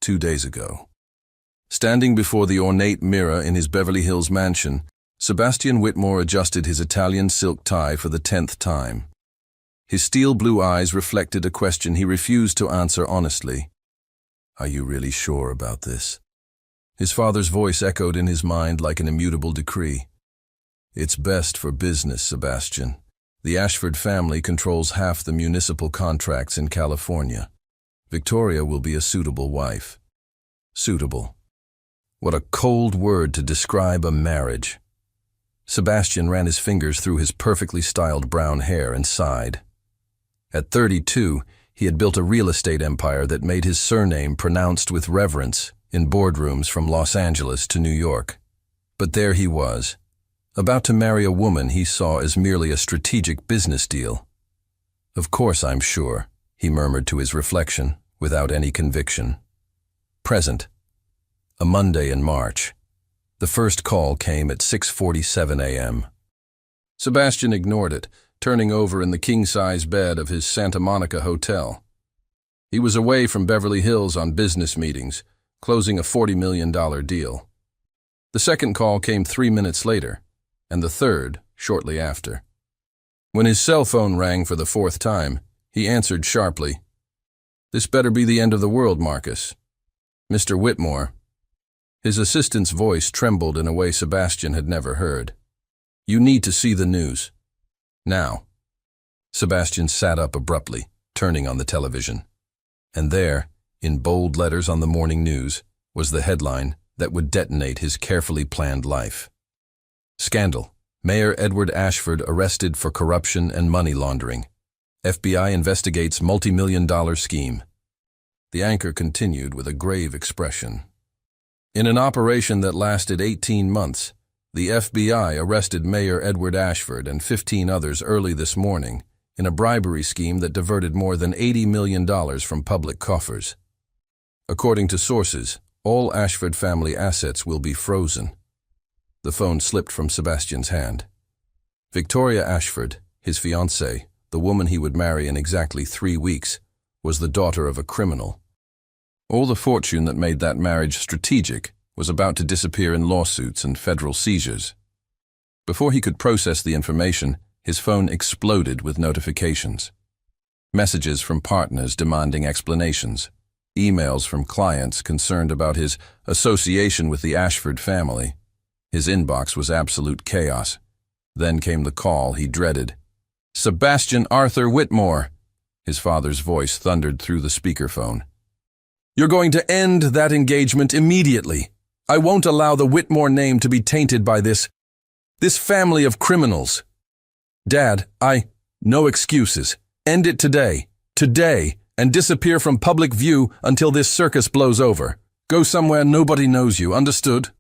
2 days ago. Standing before the ornate mirror in his Beverly Hills mansion, Sebastian Whitmore adjusted his Italian silk tie for the 10th time. His steel blue eyes reflected a question he refused to answer honestly. "Are you really sure about this?" His father's voice echoed in his mind like an immutable decree. "It's best for business, Sebastian. The Ashford family controls half the municipal contracts in California. Victoria will be a suitable wife." Suitable. What a cold word to describe a marriage. Sebastian ran his fingers through his perfectly styled brown hair and sighed. At 32, he had built a real estate empire that made his surname pronounced with reverence in boardrooms from Los Angeles to New York. But there he was, about to marry a woman he saw as merely a strategic business deal. "Of course I'm sure," he murmured to his reflection, without any conviction. Present. A Monday in March. The first call came at 6:47 a.m. Sebastian ignored it, turning over in the king-size bed of his Santa Monica hotel. He was away from Beverly Hills on business meetings, closing a $40 million deal. The second call came 3 minutes later, and the third shortly after. When his cell phone rang for the 4th time, he answered sharply. "This better be the end of the world, Marcus." "Mr. Whitmore." His assistant's voice trembled in a way Sebastian had never heard. "You need to see the news. Now." Sebastian sat up abruptly, turning on the television. And there, in bold letters on the morning news, was the headline that would detonate his carefully planned life. Scandal. Mayor Edward Ashford arrested for corruption and money laundering. FBI investigates multi-million-dollar scheme. The anchor continued with a grave expression. In an operation that lasted 18 months, the FBI arrested Mayor Edward Ashford and 15 others early this morning in a bribery scheme that diverted more than $80 million from public coffers. According to sources, all Ashford family assets will be frozen. The phone slipped from Sebastian's hand. Victoria Ashford, his fiancée, the woman he would marry in exactly 3 weeks, was the daughter of a criminal. All the fortune that made that marriage strategic was about to disappear in lawsuits and federal seizures. Before he could process the information, his phone exploded with notifications. Messages from partners demanding explanations, emails from clients concerned about his association with the Ashford family. His inbox was absolute chaos. Then came the call he dreaded. "Sebastian Arthur Whitmore," his father's voice thundered through the speakerphone. "You're going to end that engagement immediately. I won't allow the Whitmore name to be tainted by this family of criminals. Dad, no excuses. End it today, and disappear from public view until this circus blows over. Go somewhere nobody knows you, understood?"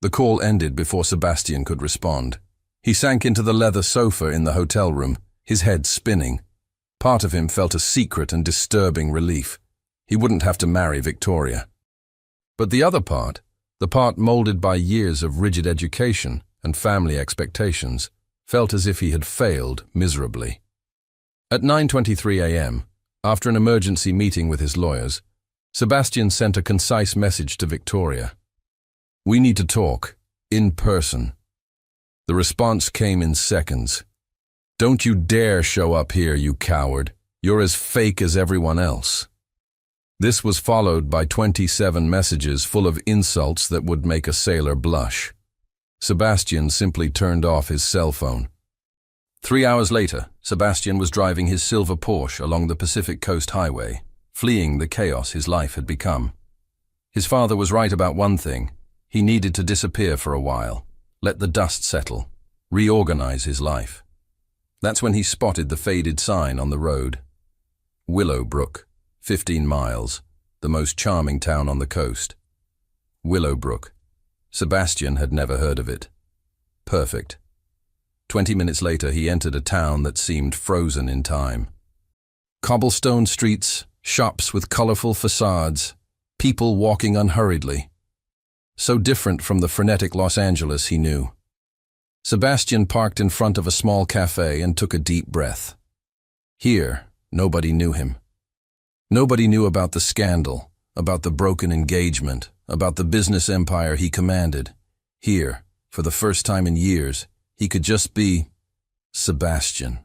The call ended before Sebastian could respond. He sank into the leather sofa in the hotel room, his head spinning. Part of him felt a secret and disturbing relief. He wouldn't have to marry Victoria. But the other part, the part molded by years of rigid education and family expectations, felt as if he had failed miserably. At 9:23 a.m., after an emergency meeting with his lawyers, Sebastian sent a concise message to Victoria. "We need to talk, in person." The response came in seconds. "Don't you dare show up here, you coward. You're as fake as everyone else." This was followed by 27 messages full of insults that would make a sailor blush. Sebastian simply turned off his cell phone. 3 hours later, Sebastian was driving his silver Porsche along the Pacific Coast Highway, fleeing the chaos his life had become. His father was right about one thing. He needed to disappear for a while, let the dust settle, reorganize his life. That's when he spotted the faded sign on the road. Willowbrook, 15 miles, the most charming town on the coast. Willowbrook. Sebastian had never heard of it. Perfect. 20 minutes later, he entered a town that seemed frozen in time. Cobblestone streets, shops with colorful facades, people walking unhurriedly. So different from the frenetic Los Angeles he knew. Sebastian parked in front of a small cafe and took a deep breath. Here, nobody knew him. Nobody knew about the scandal, about the broken engagement, about the business empire he commanded. Here, for the first time in years, he could just be Sebastian.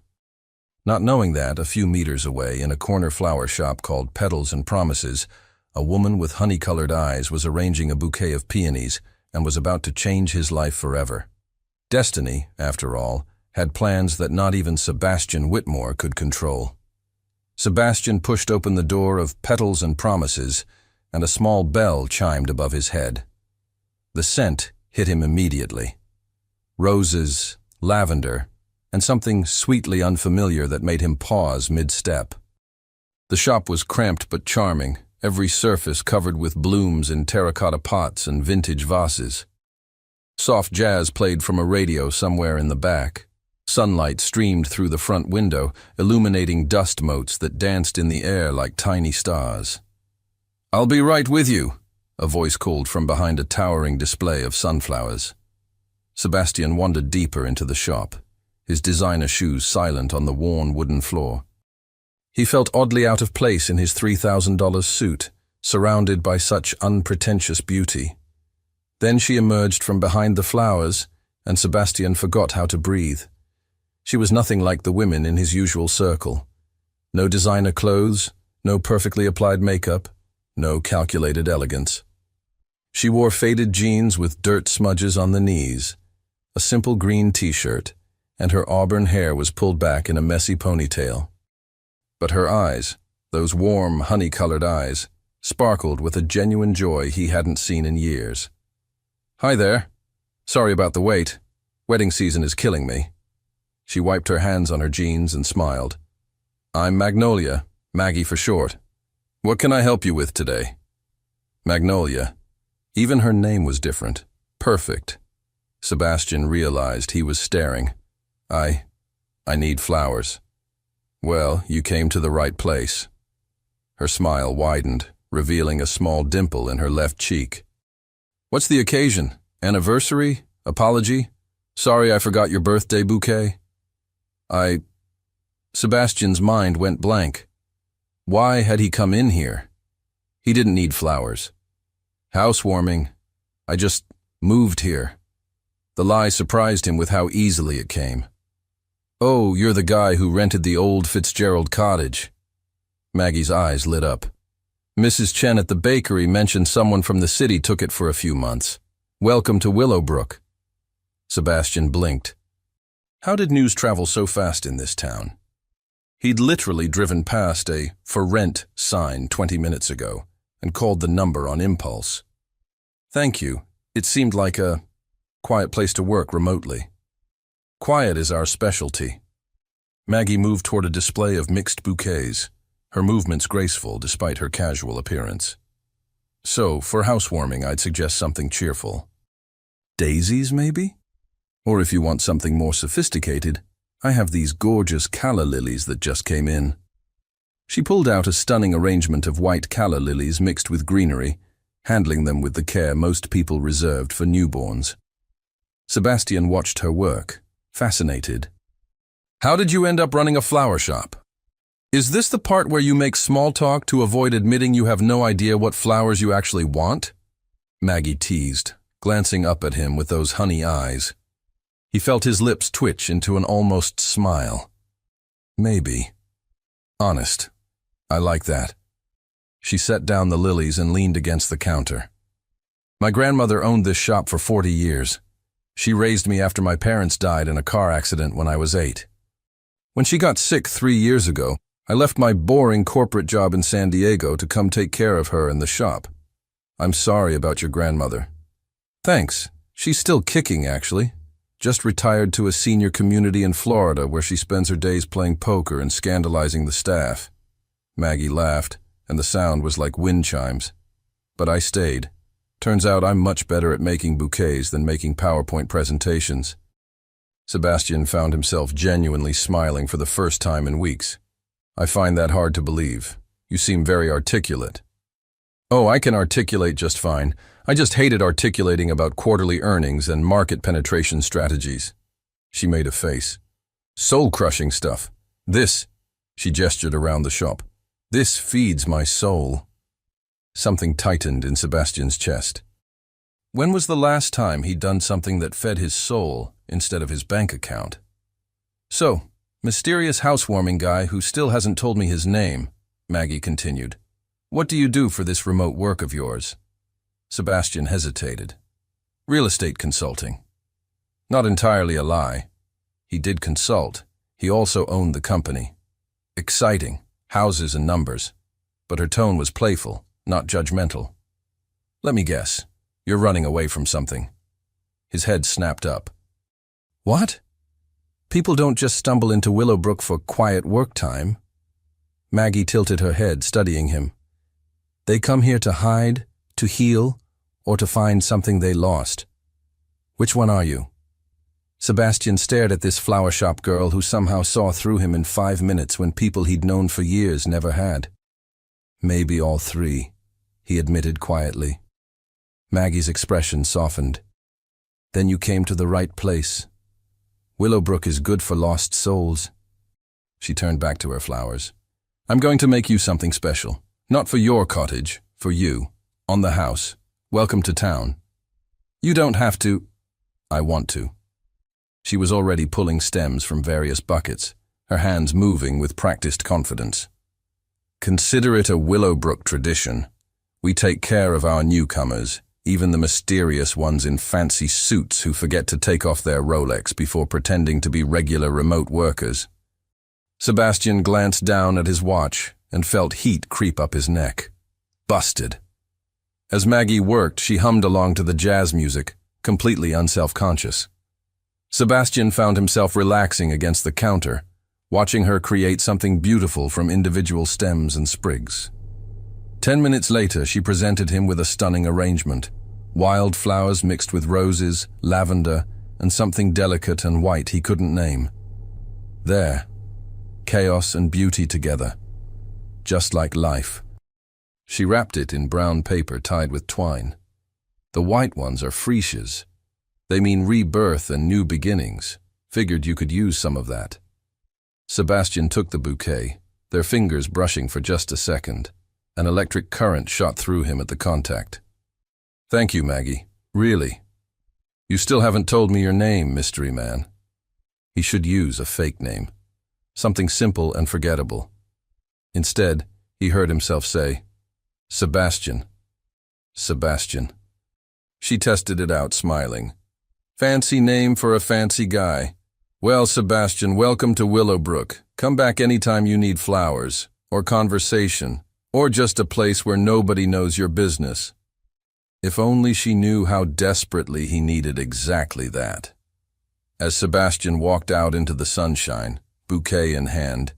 Not knowing that, a few meters away, in a corner flower shop called Petals and Promises, a woman with honey-colored eyes was arranging a bouquet of peonies and was about to change his life forever. Destiny, after all, had plans that not even Sebastian Whitmore could control. Sebastian pushed open the door of Petals and Promises, and a small bell chimed above his head. The scent hit him immediately. Roses, lavender, and something sweetly unfamiliar that made him pause mid-step. The shop was cramped but charming, every surface covered with blooms in terracotta pots and vintage vases. Soft jazz played from a radio somewhere in the back. Sunlight streamed through the front window, illuminating dust motes that danced in the air like tiny stars. "I'll be right with you," a voice called from behind a towering display of sunflowers. Sebastian wandered deeper into the shop, his designer shoes silent on the worn wooden floor. He felt oddly out of place in his $3,000 suit, surrounded by such unpretentious beauty. Then she emerged from behind the flowers, and Sebastian forgot how to breathe. She was nothing like the women in his usual circle. No designer clothes, no perfectly applied makeup, no calculated elegance. She wore faded jeans with dirt smudges on the knees, a simple green t-shirt, and her auburn hair was pulled back in a messy ponytail. But her eyes, those warm, honey-colored eyes, sparkled with a genuine joy he hadn't seen in years. "Hi there. Sorry about the wait. Wedding season is killing me." She wiped her hands on her jeans and smiled. "I'm Magnolia, Maggie for short. What can I help you with today?" Magnolia. Even her name was different. Perfect. Sebastian realized he was staring. I need flowers." "Well, you came to the right place." Her smile widened, revealing a small dimple in her left cheek. "What's the occasion? Anniversary? Apology? Sorry I forgot your birthday bouquet?" Sebastian's mind went blank. Why had he come in here? He didn't need flowers. "Housewarming. I just moved here." The lie surprised him with how easily it came. "Oh, you're the guy who rented the old Fitzgerald cottage." Maggie's eyes lit up. "Mrs. Chen at the bakery mentioned someone from the city took it for a few months. Welcome to Willowbrook." Sebastian blinked. How did news travel so fast in this town? He'd literally driven past a "for rent" sign 20 minutes ago and called the number on impulse. "Thank you. It seemed like a quiet place to work remotely." "Quiet is our specialty." Maggie moved toward a display of mixed bouquets, her movements graceful despite her casual appearance. "So, for housewarming, I'd suggest something cheerful. Daisies, maybe? Or if you want something more sophisticated, I have these gorgeous calla lilies that just came in." She pulled out a stunning arrangement of white calla lilies mixed with greenery, handling them with the care most people reserved for newborns. Sebastian watched her work, fascinated. "How did you end up running a flower shop? Is this the part where you make small talk to avoid admitting you have no idea what flowers you actually want?" Maggie teased, glancing up at him with those honey eyes. He felt his lips twitch into an almost smile. "Maybe. Honest. I like that." She set down the lilies and leaned against the counter. "My grandmother owned this shop for 40 years. She raised me after my parents died in a car accident when I was 8. When she got sick 3 years ago, I left my boring corporate job in San Diego to come take care of her in the shop. I'm sorry about your grandmother." "Thanks. She's still kicking, actually. Just retired to a senior community in Florida where she spends her days playing poker and scandalizing the staff." Maggie laughed, and the sound was like wind chimes. "But I stayed. Turns out I'm much better at making bouquets than making PowerPoint presentations." Sebastian found himself genuinely smiling for the first time in weeks. "I find that hard to believe. You seem very articulate." "Oh, I can articulate just fine. I just hated articulating about quarterly earnings and market penetration strategies." She made a face. "Soul-crushing stuff. This," she gestured around the shop, "this feeds my soul." Something tightened in Sebastian's chest. When was the last time he'd done something that fed his soul instead of his bank account? So, mysterious housewarming guy who still hasn't told me his name, Maggie continued. What do you do for this remote work of yours? Sebastian hesitated. Real estate consulting. Not entirely a lie. He did consult. He also owned the company. Exciting, houses and numbers. But her tone was playful, not judgmental. Let me guess, you're running away from something. His head snapped up. What? People don't just stumble into Willowbrook for quiet work time. Maggie tilted her head, studying him. They come here to hide, to heal, or to find something they lost. Which one are you? Sebastian stared at this flower shop girl who somehow saw through him in 5 minutes when people he'd known for years never had. Maybe all three, he admitted quietly. Maggie's expression softened. Then you came to the right place. Willowbrook is good for lost souls. She turned back to her flowers. I'm going to make you something special. Not for your cottage, for you. On the house. Welcome to town. You don't have to. I want to. She was already pulling stems from various buckets, her hands moving with practiced confidence. Consider it a Willowbrook tradition. We take care of our newcomers, even the mysterious ones in fancy suits who forget to take off their Rolex before pretending to be regular remote workers. Sebastian glanced down at his watch and felt heat creep up his neck. Busted. As Maggie worked, she hummed along to the jazz music, completely unself-conscious. Sebastian found himself relaxing against the counter, watching her create something beautiful from individual stems and sprigs. 10 minutes later, she presented him with a stunning arrangement. Wild flowers mixed with roses, lavender, and something delicate and white he couldn't name. There, chaos and beauty together, just like life. She wrapped it in brown paper tied with twine. The white ones are freesias. They mean rebirth and new beginnings. Figured you could use some of that. Sebastian took the bouquet, their fingers brushing for just a second. An electric current shot through him at the contact. Thank you, Maggie. Really. You still haven't told me your name, mystery man. He should use a fake name. Something simple and forgettable. Instead, he heard himself say, Sebastian. Sebastian. She tested it out, smiling. Fancy name for a fancy guy. Well, Sebastian, welcome to Willowbrook. Come back anytime you need flowers, or conversation, or just a place where nobody knows your business. If only she knew how desperately he needed exactly that. As Sebastian walked out into the sunshine, bouquet in hand,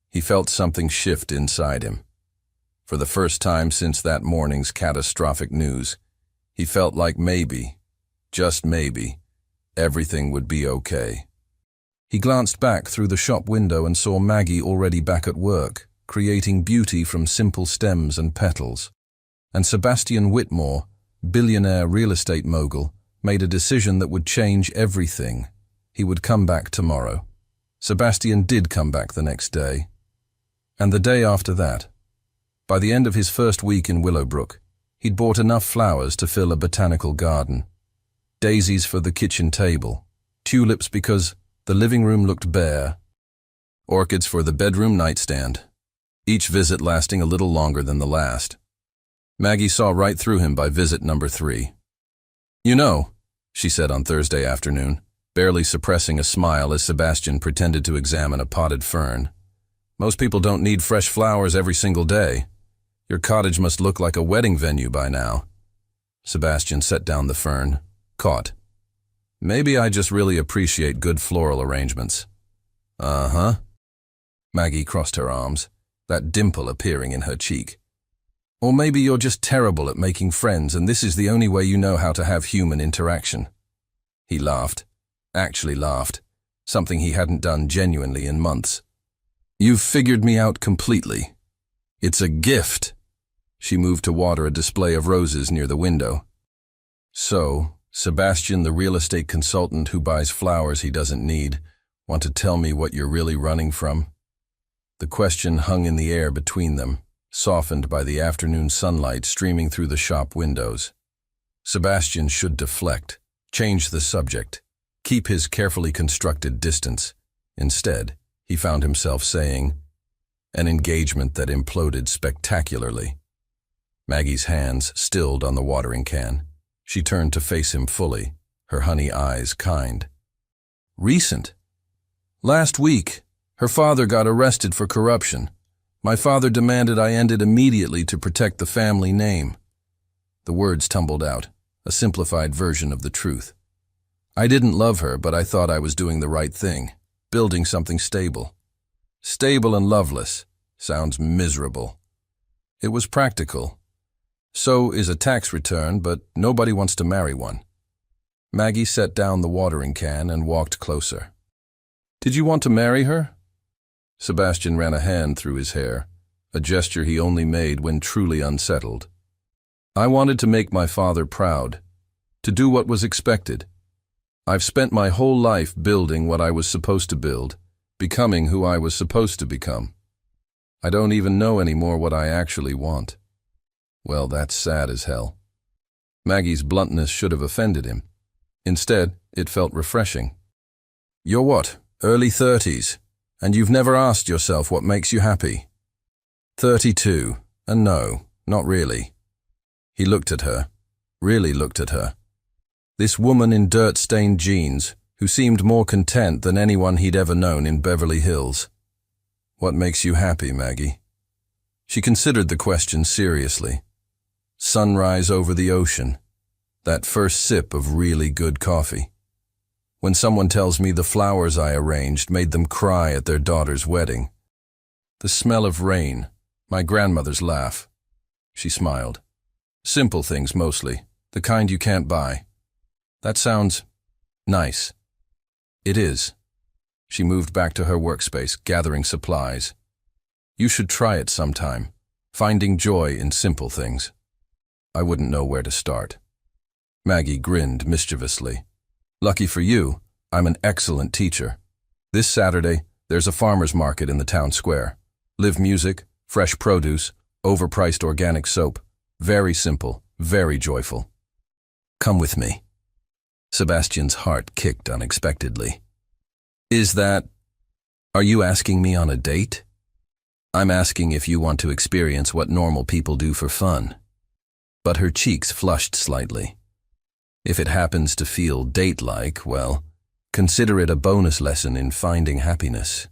he felt something shift inside him. For the first time since that morning's catastrophic news, he felt like maybe, just maybe, everything would be okay. He glanced back through the shop window and saw Maggie already back at work, creating beauty from simple stems and petals. And Sebastian Whitmore, billionaire real estate mogul, made a decision that would change everything. He would come back tomorrow. Sebastian did come back the next day. And the day after that. By the end of his first week in Willowbrook, he'd bought enough flowers to fill a botanical garden. Daisies for the kitchen table, tulips because the living room looked bare, orchids for the bedroom nightstand, each visit lasting a little longer than the last. Maggie saw right through him by visit number 3. You know, she said on Thursday afternoon, barely suppressing a smile as Sebastian pretended to examine a potted fern. Most people don't need fresh flowers every single day. Your cottage must look like a wedding venue by now. Sebastian set down the fern, caught. Maybe I just really appreciate good floral arrangements. Uh-huh. Maggie crossed her arms, that dimple appearing in her cheek. Or maybe you're just terrible at making friends and this is the only way you know how to have human interaction. He laughed, actually laughed, something he hadn't done genuinely in months. You've figured me out completely. It's a gift. She moved to water a display of roses near the window. So, Sebastian, the real estate consultant who buys flowers he doesn't need, want to tell me what you're really running from? The question hung in the air between them, softened by the afternoon sunlight streaming through the shop windows. Sebastian should deflect, change the subject, keep his carefully constructed distance. Instead, he found himself saying, "An engagement that imploded spectacularly." Maggie's hands stilled on the watering can. She turned to face him fully, her honey eyes kind. "Recent? Last week, her father got arrested for corruption. My father demanded I end it immediately to protect the family name." The words tumbled out, a simplified version of the truth. "I didn't love her, but I thought I was doing the right thing, building something stable." Stable and loveless sounds miserable. It was practical. So is a tax return, but nobody wants to marry one. Maggie set down the watering can and walked closer. "Did you want to marry her?" Sebastian ran a hand through his hair, a gesture he only made when truly unsettled. "I wanted to make my father proud, to do what was expected. I've spent my whole life building what I was supposed to build, becoming who I was supposed to become. I don't even know anymore what I actually want." Well, that's sad as hell. Maggie's bluntness should have offended him. Instead, it felt refreshing. "You're what, early 30s, and you've never asked yourself what makes you happy?" 32, and no, not really. He looked at her, really looked at her. This woman in dirt-stained jeans, who seemed more content than anyone he'd ever known in Beverly Hills. "What makes you happy, Maggie?" She considered the question seriously. Sunrise over the ocean. That first sip of really good coffee. When someone tells me the flowers I arranged made them cry at their daughter's wedding. The smell of rain, my grandmother's laugh. She smiled. Simple things mostly, the kind you can't buy. That sounds nice. It is. She moved back to her workspace, gathering supplies. You should try it sometime, finding joy in simple things. I wouldn't know where to start. Maggie grinned mischievously. Lucky for you, I'm an excellent teacher. This Saturday, there's a farmer's market in the town square. Live music, fresh produce, overpriced organic soap. Very simple, very joyful. Come with me. Sebastian's heart kicked unexpectedly. Are you asking me on a date? I'm asking if you want to experience what normal people do for fun. But her cheeks flushed slightly. If it happens to feel date-like, well, consider it a bonus lesson in finding happiness.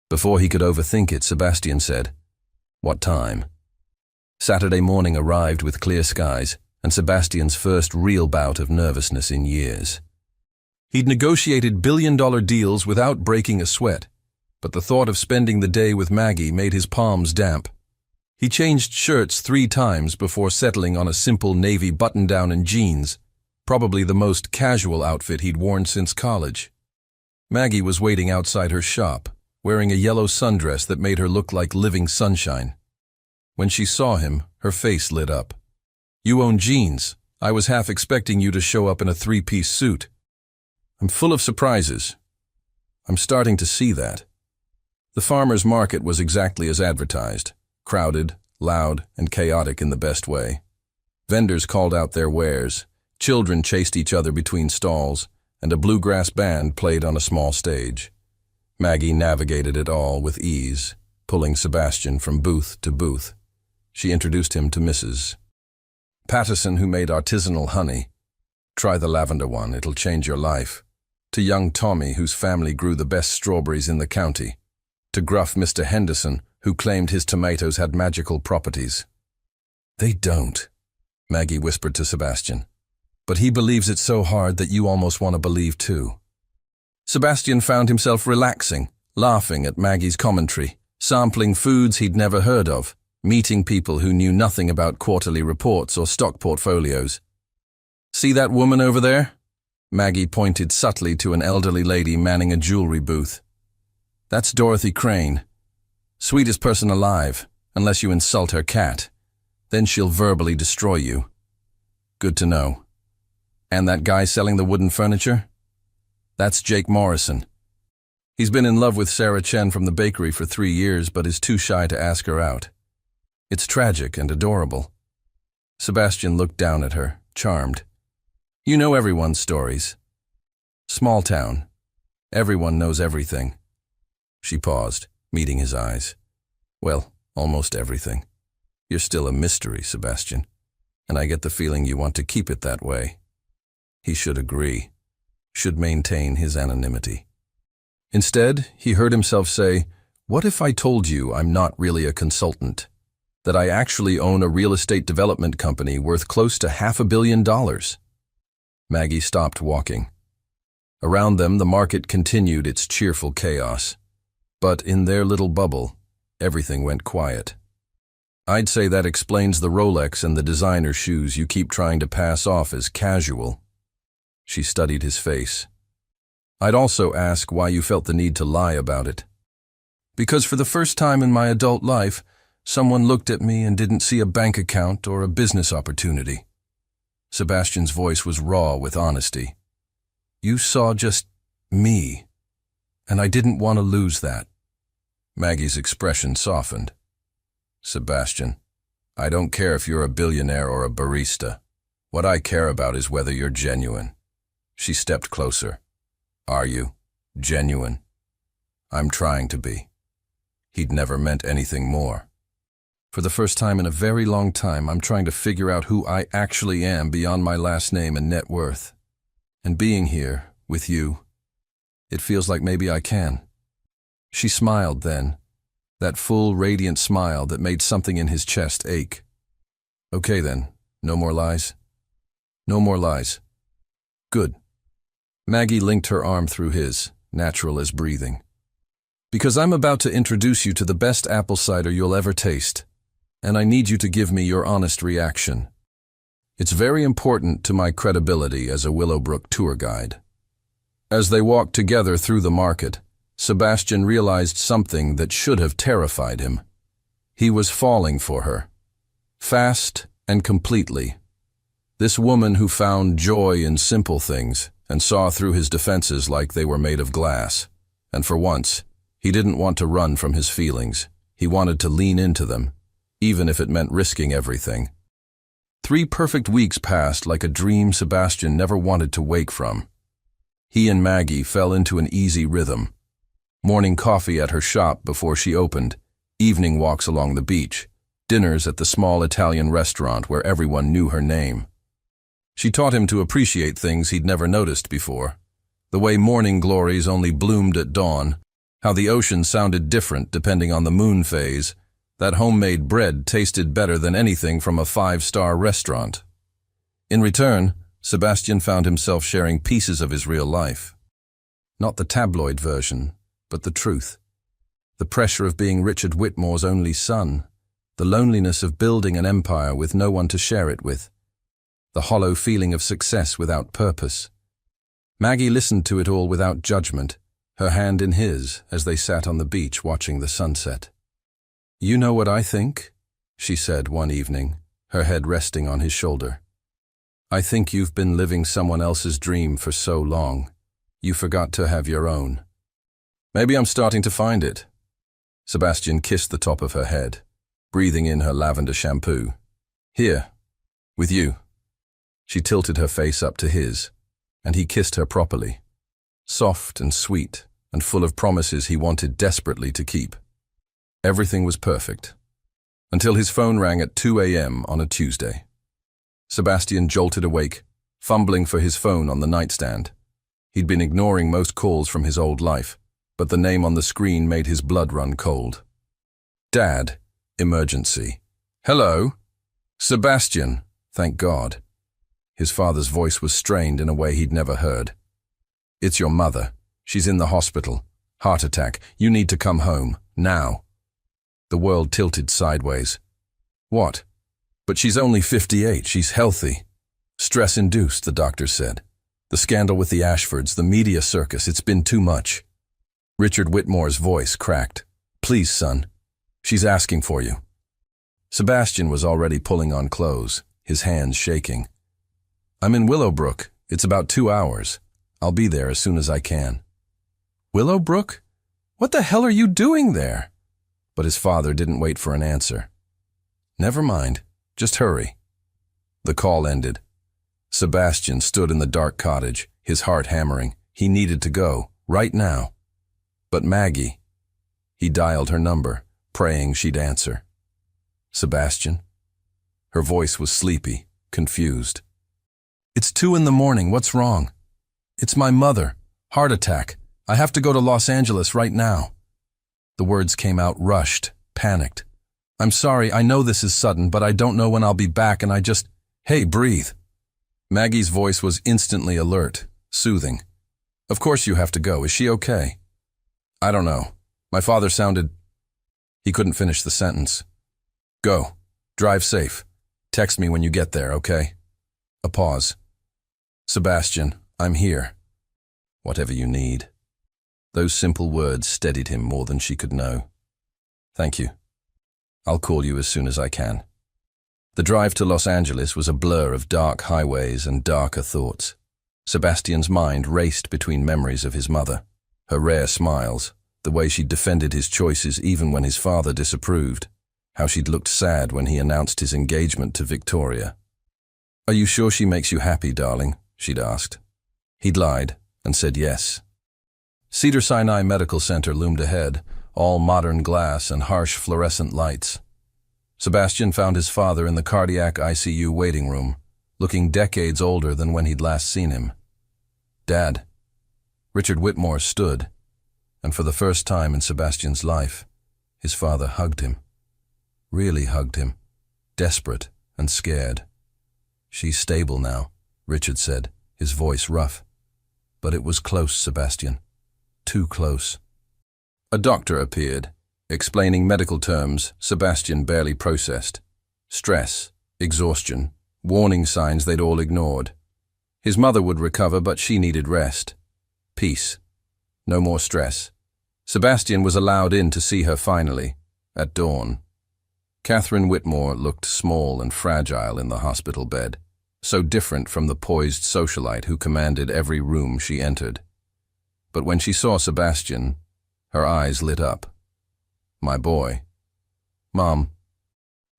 Before he could overthink it, Sebastian said, "What time?" Saturday morning arrived with clear skies and Sebastian's first real bout of nervousness in years. He'd negotiated billion-dollar deals without breaking a sweat, but the thought of spending the day with Maggie made his palms damp. He changed shirts 3 times before settling on a simple navy button-down and jeans, probably the most casual outfit he'd worn since college. Maggie was waiting outside her shop, wearing a yellow sundress that made her look like living sunshine. When she saw him, her face lit up. "You own jeans. I was half expecting you to show up in a 3-piece suit." "I'm full of surprises." "I'm starting to see that." The farmer's market was exactly as advertised. Crowded, loud, and chaotic in the best way. Vendors called out their wares, children chased each other between stalls, and a bluegrass band played on a small stage. Maggie navigated it all with ease, pulling Sebastian from booth to booth. She introduced him to Mrs. Patterson, who made artisanal honey. "Try the lavender one, it'll change your life." To young Tommy, whose family grew the best strawberries in the county. To gruff Mr. Henderson, who claimed his tomatoes had magical properties. "They don't," Maggie whispered to Sebastian. "But he believes it so hard that you almost want to believe too." Sebastian found himself relaxing, laughing at Maggie's commentary, sampling foods he'd never heard of, meeting people who knew nothing about quarterly reports or stock portfolios. "See that woman over there?" Maggie pointed subtly to an elderly lady manning a jewelry booth. "That's Dorothy Crane. Sweetest person alive, unless you insult her cat. Then she'll verbally destroy you." "Good to know." "And that guy selling the wooden furniture?" "That's Jake Morrison. He's been in love with Sarah Chen from the bakery for 3 years, but is too shy to ask her out." It's tragic and adorable. Sebastian looked down at her, charmed. You know everyone's stories. Small town. Everyone knows everything. She paused, meeting his eyes. Well, almost everything. You're still a mystery, Sebastian, and I get the feeling you want to keep it that way. He should agree, should maintain his anonymity. Instead, he heard himself say, "What if I told you I'm not really a consultant? That I actually own a real estate development company worth close to $500 million?" Maggie stopped walking. Around them, the market continued its cheerful chaos. But in their little bubble, everything went quiet. I'd say that explains the Rolex and the designer shoes you keep trying to pass off as casual. She studied his face. I'd also ask why you felt the need to lie about it. Because for the first time in my adult life, someone looked at me and didn't see a bank account or a business opportunity. Sebastian's voice was raw with honesty. You saw just me, and I didn't want to lose that. Maggie's expression softened. Sebastian, I don't care if you're a billionaire or a barista. What I care about is whether you're genuine. She stepped closer. Are you genuine? I'm trying to be. He'd never meant anything more. For the first time in a very long time, I'm trying to figure out who I actually am beyond my last name and net worth. And being here, with you, it feels like maybe I can. She smiled then, that full, radiant smile that made something in his chest ache. Okay then, no more lies? No more lies. Good. Maggie linked her arm through his, natural as breathing. Because I'm about to introduce you to the best apple cider you'll ever taste, and I need you to give me your honest reaction. It's very important to my credibility as a Willowbrook tour guide. As they walked together through the market, Sebastian realized something that should have terrified him. He was falling for her. Fast and completely. This woman who found joy in simple things and saw through his defenses like they were made of glass. And for once, he didn't want to run from his feelings. He wanted to lean into them, even if it meant risking everything. 3 perfect weeks passed like a dream Sebastian never wanted to wake from. He and Maggie fell into an easy rhythm. Morning coffee at her shop before she opened, evening walks along the beach, dinners at the small Italian restaurant where everyone knew her name. She taught him to appreciate things he'd never noticed before. The way morning glories only bloomed at dawn, how the ocean sounded different depending on the moon phase, that homemade bread tasted better than anything from a 5-star restaurant. In return, Sebastian found himself sharing pieces of his real life. Not the tabloid version, but the truth. The pressure of being Richard Whitmore's only son. The loneliness of building an empire with no one to share it with. The hollow feeling of success without purpose. Maggie listened to it all without judgment, her hand in his as they sat on the beach watching the sunset. You know what I think? She said one evening, her head resting on his shoulder. I think you've been living someone else's dream for so long, you forgot to have your own. Maybe I'm starting to find it. Sebastian kissed the top of her head, breathing in her lavender shampoo. Here, with you. She tilted her face up to his, and he kissed her properly. Soft and sweet, and full of promises he wanted desperately to keep. Everything was perfect. Until his phone rang at 2 a.m. on a Tuesday. Sebastian jolted awake, fumbling for his phone on the nightstand. He'd been ignoring most calls from his old life, but the name on the screen made his blood run cold. Dad, emergency. Hello? Sebastian, thank God. His father's voice was strained in a way he'd never heard. It's your mother. She's in the hospital. Heart attack. You need to come home, now. The world tilted sideways. What? But she's only 58. She's healthy. Stress-induced, the doctor said. The scandal with the Ashfords, the media circus, it's been too much. Richard Whitmore's voice cracked. Please, son. She's asking for you. Sebastian was already pulling on clothes, his hands shaking. I'm in Willowbrook. It's about 2 hours. I'll be there as soon as I can. Willowbrook? What the hell are you doing there? But his father didn't wait for an answer. Never mind. Just hurry. The call ended. Sebastian stood in the dark cottage, his heart hammering. He needed to go, right now. But Maggie. He dialed her number, praying she'd answer. Sebastian? Her voice was sleepy, confused. It's 2 a.m, what's wrong? It's my mother. Heart attack. I have to go to Los Angeles right now. The words came out rushed, panicked. I'm sorry, I know this is sudden, but I don't know when I'll be back and Hey, breathe. Maggie's voice was instantly alert, soothing. Of course you have to go. Is she okay? I don't know. My father sounded... He couldn't finish the sentence. Go. Drive safe. Text me when you get there, okay? A pause. Sebastian, I'm here. Whatever you need. Those simple words steadied him more than she could know. Thank you. I'll call you as soon as I can. The drive to Los Angeles was a blur of dark highways and darker thoughts. Sebastian's mind raced between memories of his mother, her rare smiles, the way she'd defended his choices even when his father disapproved, how she'd looked sad when he announced his engagement to Victoria. Are you sure she makes you happy, darling? She'd asked. He'd lied and said yes. Cedars-Sinai Medical Center loomed ahead, all modern glass and harsh fluorescent lights. Sebastian found his father in the cardiac ICU waiting room, looking decades older than when he'd last seen him. Dad. Richard Whitmore stood, and for the first time in Sebastian's life, his father hugged him. Really hugged him, desperate and scared. She's stable now, Richard said, his voice rough. But it was close, Sebastian. Too close. A doctor appeared, explaining medical terms Sebastian barely processed. Stress, exhaustion, warning signs they'd all ignored. His mother would recover, but she needed rest. Peace. No more stress. Sebastian was allowed in to see her finally, at dawn. Catherine Whitmore looked small and fragile in the hospital bed, so different from the poised socialite who commanded every room she entered. But when she saw Sebastian, her eyes lit up. My boy. Mom.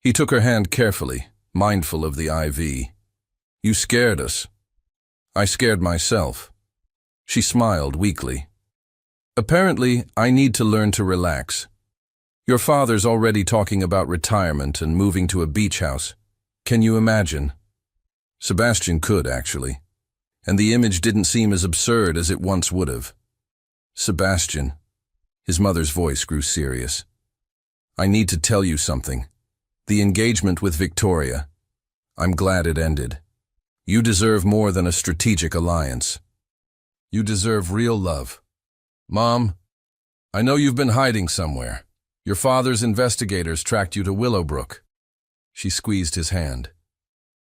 He took her hand carefully, mindful of the IV. You scared us. I scared myself. She smiled weakly. Apparently, I need to learn to relax. Your father's already talking about retirement and moving to a beach house. Can you imagine? Sebastian could, actually. And the image didn't seem as absurd as it once would have. Sebastian. His mother's voice grew serious. I need to tell you something. The engagement with Victoria. I'm glad it ended. You deserve more than a strategic alliance. You deserve real love. Mom, I know you've been hiding somewhere. Your father's investigators tracked you to Willowbrook. She squeezed his hand.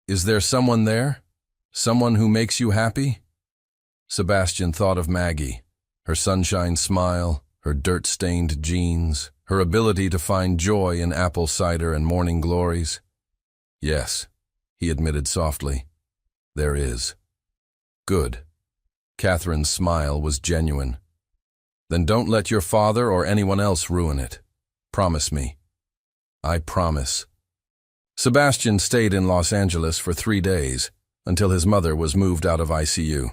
Is there someone there? Someone who makes you happy? Sebastian thought of Maggie, her sunshine smile, her dirt-stained jeans, her ability to find joy in apple cider and morning glories. Yes, he admitted softly. There is. Good. Catherine's smile was genuine. Then don't let your father or anyone else ruin it. Promise me. I promise. Sebastian stayed in Los Angeles for 3 days, until his mother was moved out of ICU.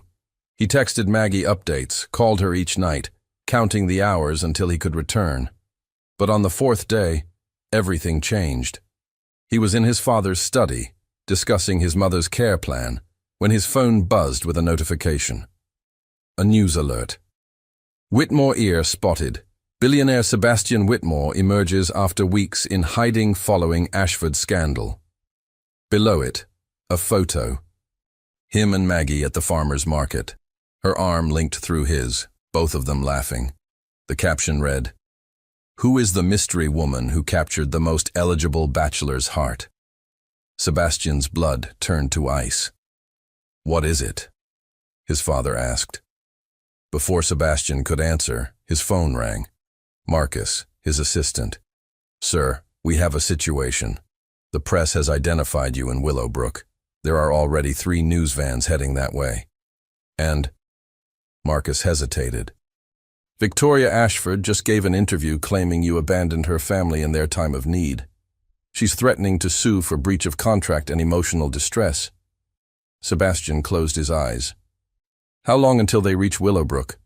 He texted Maggie updates, called her each night, counting the hours until he could return. But on the 4th day, everything changed. He was in his father's study, discussing his mother's care plan, when his phone buzzed with a notification. A news alert. Whitmore ear spotted. Billionaire Sebastian Whitmore emerges after weeks in hiding following Ashford scandal. Below it, a photo. Him and Maggie at the farmer's market, her arm linked through his, both of them laughing. The caption read, Who is the mystery woman who captured the most eligible bachelor's heart? Sebastian's blood turned to ice. What is it? His father asked. Before Sebastian could answer, his phone rang. Marcus, his assistant. Sir, we have a situation. The press has identified you in Willowbrook. There are already 3 news vans heading that way. And... Marcus hesitated. Victoria Ashford just gave an interview claiming you abandoned her family in their time of need. She's threatening to sue for breach of contract and emotional distress. Sebastian closed his eyes. How long until they reach Willowbrook?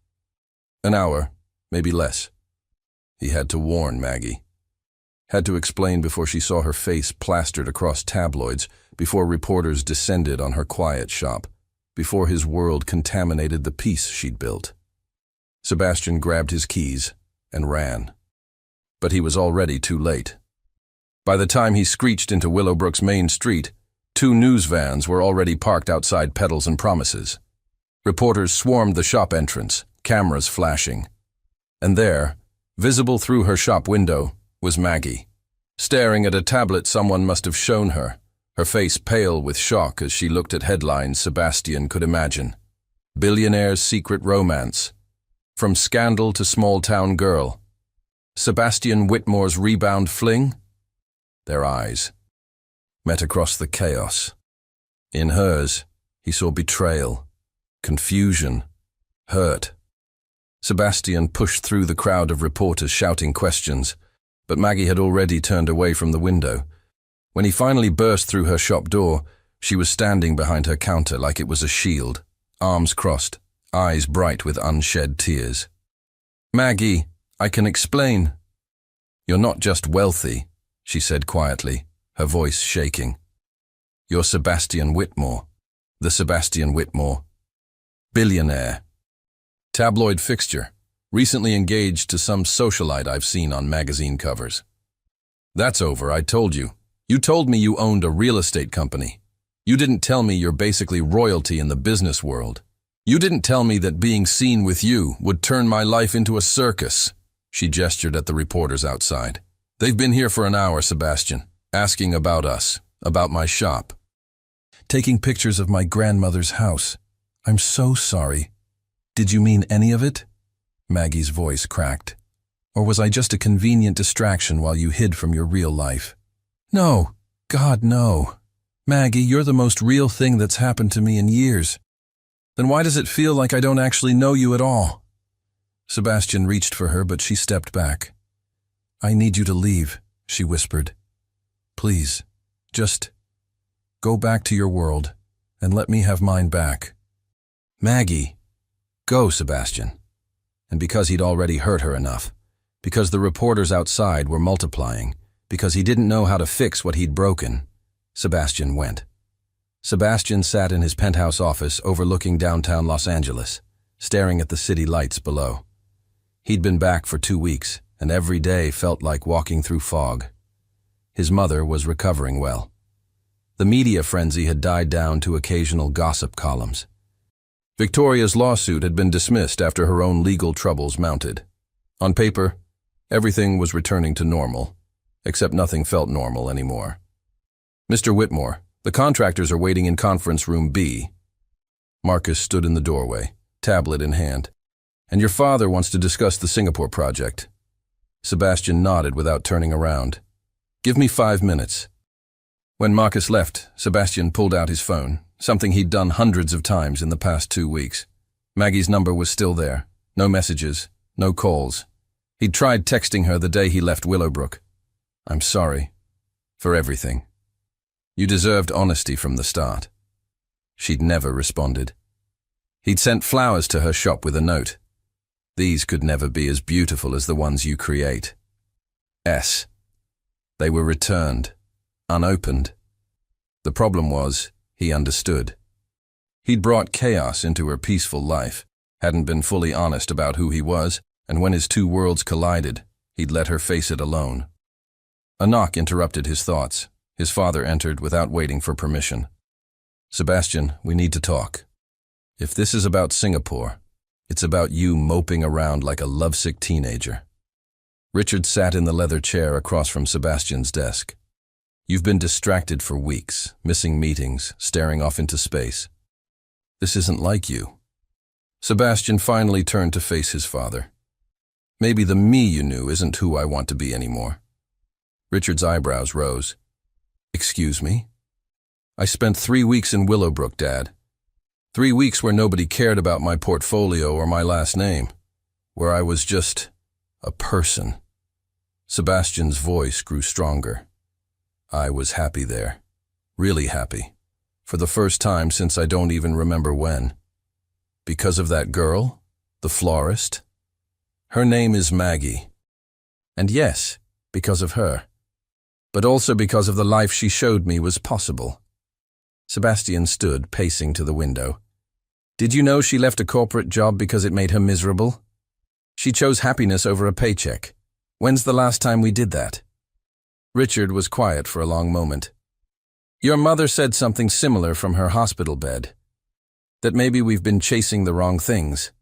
An hour, maybe less. He had to warn Maggie. Had to explain before she saw her face plastered across tabloids, before reporters descended on her quiet shop, before his world contaminated the peace she'd built. Sebastian grabbed his keys and ran. But he was already too late. By the time he screeched into Willowbrook's main street, 2 news vans were already parked outside Petals and Promises. Reporters swarmed the shop entrance, cameras flashing. And there, visible through her shop window, was Maggie, staring at a tablet someone must have shown her, her face pale with shock as she looked at headlines Sebastian could imagine. Billionaire's secret romance. From scandal to small-town girl. Sebastian Whitmore's rebound fling? Their eyes met across the chaos. In hers, he saw betrayal, confusion, hurt. Sebastian pushed through the crowd of reporters shouting questions, but Maggie had already turned away from the window. When he finally burst through her shop door, she was standing behind her counter like it was a shield, arms crossed, eyes bright with unshed tears. "Maggie, I can explain." "You're not just wealthy," she said quietly, her voice shaking. "You're Sebastian Whitmore, the Sebastian Whitmore. Billionaire. Tabloid fixture, recently engaged to some socialite I've seen on magazine covers." "That's over, I told you. You told me you owned a real estate company. You didn't tell me you're basically royalty in the business world. You didn't tell me that being seen with you would turn my life into a circus." She gestured at the reporters outside. "They've been here for an hour, Sebastian, asking about us, about my shop. Taking pictures of my grandmother's house. I'm so sorry. Did you mean any of it?" Maggie's voice cracked. "Or was I just a convenient distraction while you hid from your real life?" "No, God, no. Maggie, you're the most real thing that's happened to me in years. Then why does it feel like I don't actually know you at all?" Sebastian reached for her, but she stepped back. "I need you to leave," she whispered. "Please, just go back to your world and let me have mine back." "Maggie, go, Sebastian." And because he'd already hurt her enough, because the reporters outside were multiplying, because he didn't know how to fix what he'd broken, Sebastian went. Sebastian sat in his penthouse office overlooking downtown Los Angeles, staring at the city lights below. He'd been back for 2 weeks, and every day felt like walking through fog. His mother was recovering well. The media frenzy had died down to occasional gossip columns. Victoria's lawsuit had been dismissed after her own legal troubles mounted. On paper, everything was returning to normal, except nothing felt normal anymore. "Mr. Whitmore, the contractors are waiting in conference room B." Marcus stood in the doorway, tablet in hand. "And your father wants to discuss the Singapore project." Sebastian nodded without turning around. "Give me 5 minutes." When Marcus left, Sebastian pulled out his phone, something he'd done hundreds of times in the past 2 weeks. Maggie's number was still there. No messages, no calls. He'd tried texting her the day he left Willowbrook. "I'm sorry. For everything. You deserved honesty from the start." She'd never responded. He'd sent flowers to her shop with a note. "These could never be as beautiful as the ones you create." They were returned, unopened. The problem was, he understood. He'd brought chaos into her peaceful life, hadn't been fully honest about who he was, and when his 2 worlds collided, he'd let her face it alone. A knock interrupted his thoughts. His father entered without waiting for permission. "Sebastian, we need to talk. If this is about Singapore, it's about you moping around like a lovesick teenager." Richard sat in the leather chair across from Sebastian's desk. "You've been distracted for weeks, missing meetings, staring off into space. This isn't like you." Sebastian finally turned to face his father. "Maybe the me you knew isn't who I want to be anymore." Richard's eyebrows rose. "Excuse me?" "I spent 3 weeks in Willowbrook, Dad. 3 weeks where nobody cared about my portfolio or my last name, where I was just a person." Sebastian's voice grew stronger. I was happy there. Really happy. For the first time since I don't even remember when. Because of that girl, the florist. Her name is Maggie. And yes, because of her. But also because of the life she showed me was possible. Sebastian stood, pacing to the window. Did you know she left a corporate job because it made her miserable? She chose happiness over a paycheck. When's the last time we did that? Richard was quiet for a long moment. Your mother said something similar from her hospital bed. That maybe we've been chasing the wrong things.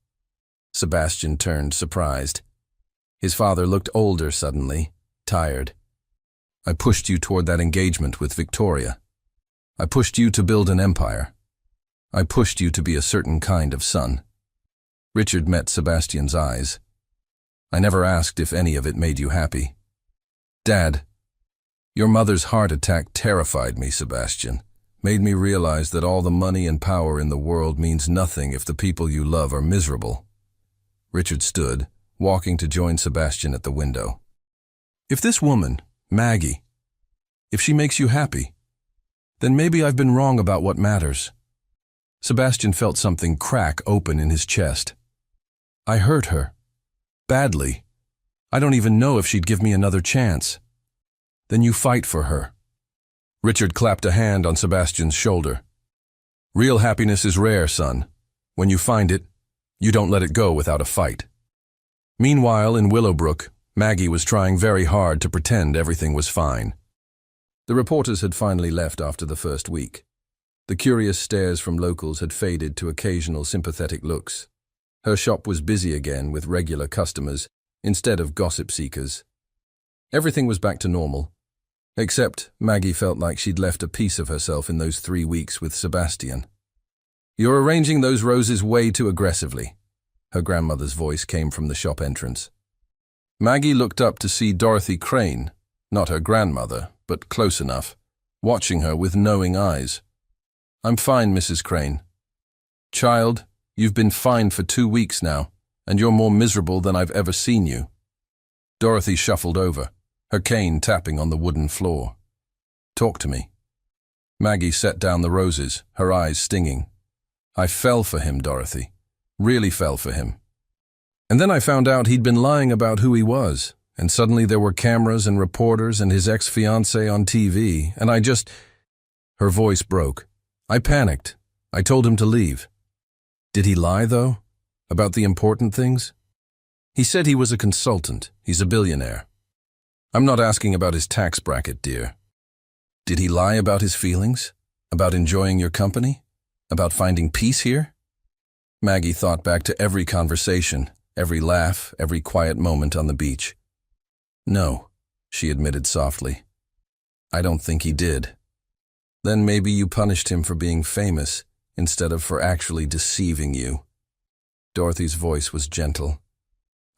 Sebastian turned, surprised. His father looked older suddenly, tired. I pushed you toward that engagement with Victoria. I pushed you to build an empire. I pushed you to be a certain kind of son. Richard met Sebastian's eyes. I never asked if any of it made you happy. Dad, your mother's heart attack terrified me, Sebastian. Made me realize that all the money and power in the world means nothing if the people you love are miserable. Richard stood, walking to join Sebastian at the window. If this woman, Maggie, if she makes you happy, then maybe I've been wrong about what matters. Sebastian felt something crack open in his chest. I hurt her. Badly. I don't even know if she'd give me another chance. Then you fight for her. Richard clapped a hand on Sebastian's shoulder. Real happiness is rare, son. When you find it, you don't let it go without a fight. Meanwhile, in Willowbrook, Maggie was trying very hard to pretend everything was fine. The reporters had finally left after the first week. The curious stares from locals had faded to occasional sympathetic looks. Her shop was busy again with regular customers instead of gossip seekers. Everything was back to normal. Except Maggie felt like she'd left a piece of herself in those 3 weeks with Sebastian. You're arranging those roses way too aggressively. Her grandmother's voice came from the shop entrance. Maggie looked up to see Dorothy Crane, not her grandmother, but close enough, watching her with knowing eyes. I'm fine, Mrs. Crane. Child, you've been fine for 2 weeks now, and you're more miserable than I've ever seen you. Dorothy shuffled over, her cane tapping on the wooden floor. Talk to me. Maggie set down the roses, her eyes stinging. I fell for him, Dorothy. Really fell for him. And then I found out he'd been lying about who he was, and suddenly there were cameras and reporters and his ex-fiancée on TV, and I just... Her voice broke. I panicked. I told him to leave. Did he lie, though? About the important things? He said he was a consultant. He's a billionaire. I'm not asking about his tax bracket, dear. Did he lie about his feelings? About enjoying your company? About finding peace here? Maggie thought back to every conversation, every laugh, every quiet moment on the beach. No, she admitted softly. I don't think he did. Then maybe you punished him for being famous instead of for actually deceiving you. Dorothy's voice was gentle.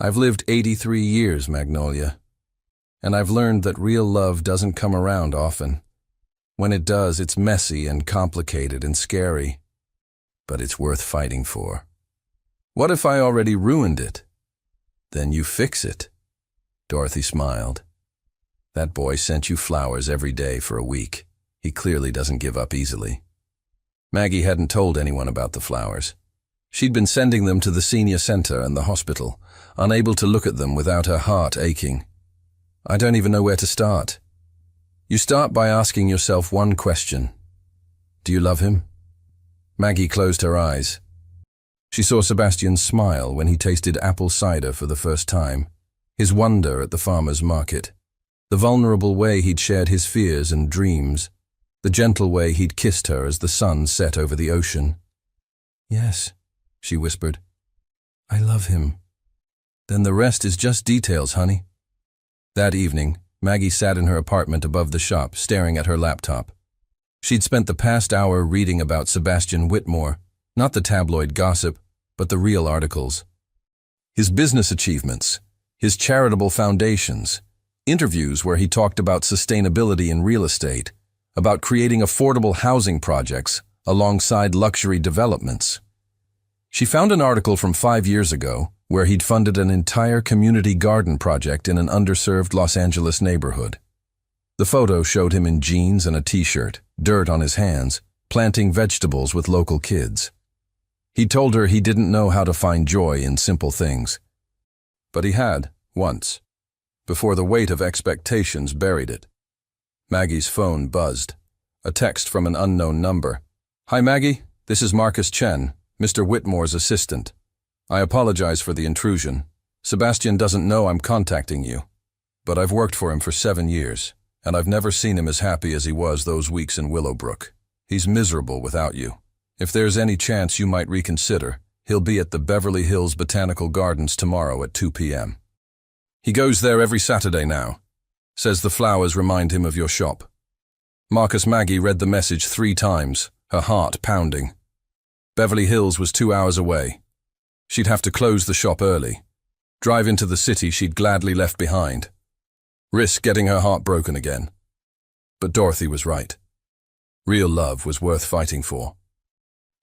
I've lived 83 years, Magnolia. And I've learned that real love doesn't come around often. When it does, it's messy and complicated and scary. But it's worth fighting for. What if I already ruined it? Then you fix it. Dorothy smiled. That boy sent you flowers every day for a week. He clearly doesn't give up easily. Maggie hadn't told anyone about the flowers. She'd been sending them to the senior center and the hospital, unable to look at them without her heart aching. I don't even know where to start. You start by asking yourself one question. Do you love him? Maggie closed her eyes. She saw Sebastian smile when he tasted apple cider for the first time, his wonder at the farmer's market, the vulnerable way he'd shared his fears and dreams, the gentle way he'd kissed her as the sun set over the ocean. Yes, she whispered. I love him. Then the rest is just details, honey. That evening, Maggie sat in her apartment above the shop, staring at her laptop. She'd spent the past hour reading about Sebastian Whitmore, not the tabloid gossip, but the real articles. His business achievements, his charitable foundations, interviews where he talked about sustainability in real estate, about creating affordable housing projects alongside luxury developments. She found an article from 5 years ago where he'd funded an entire community garden project in an underserved Los Angeles neighborhood. The photo showed him in jeans and a t-shirt, dirt on his hands, planting vegetables with local kids. He told her he didn't know how to find joy in simple things. But he had, once, before the weight of expectations buried it. Maggie's phone buzzed. A text from an unknown number. "Hi Maggie, this is Marcus Chen, Mr. Whitmore's assistant. I apologize for the intrusion. Sebastian doesn't know I'm contacting you. But I've worked for him for 7 years, and I've never seen him as happy as he was those weeks in Willowbrook. He's miserable without you. If there's any chance you might reconsider, he'll be at the Beverly Hills Botanical Gardens tomorrow at 2 p.m. He goes there every Saturday now. Says the flowers remind him of your shop." Marcus. Maggie read the message 3 times, her heart pounding. Beverly Hills was 2 hours away. She'd have to close the shop early. Drive into the city she'd gladly left behind. Risk getting her heart broken again. But Dorothy was right. Real love was worth fighting for.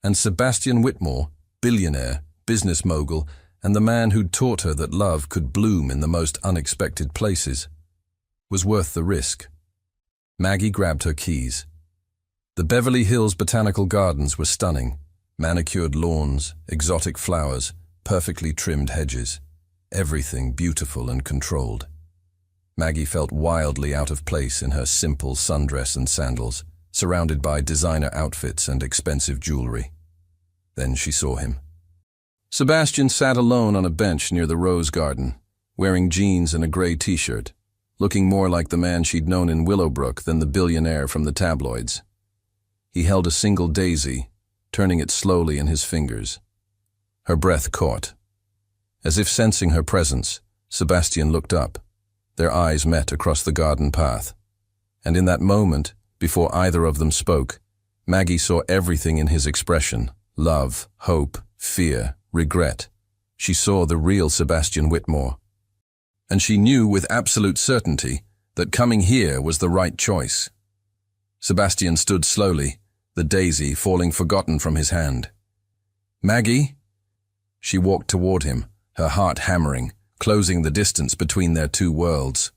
And Sebastian Whitmore, billionaire, business mogul, and the man who'd taught her that love could bloom in the most unexpected places, was worth the risk. Maggie grabbed her keys. The Beverly Hills Botanical Gardens were stunning. Manicured lawns, exotic flowers, perfectly trimmed hedges. Everything beautiful and controlled. Maggie felt wildly out of place in her simple sundress and sandals, surrounded by designer outfits and expensive jewelry. Then she saw him. Sebastian sat alone on a bench near the rose garden, wearing jeans and a gray t-shirt, looking more like the man she'd known in Willowbrook than the billionaire from the tabloids. He held a single daisy, turning it slowly in his fingers. Her breath caught. As if sensing her presence, Sebastian looked up. Their eyes met across the garden path. And in that moment, before either of them spoke, Maggie saw everything in his expression: love, hope, fear, regret. She saw the real Sebastian Whitmore. And she knew with absolute certainty that coming here was the right choice. Sebastian stood slowly, the daisy falling forgotten from his hand. "Maggie?" She walked toward him, her heart hammering, closing the distance between their two worlds.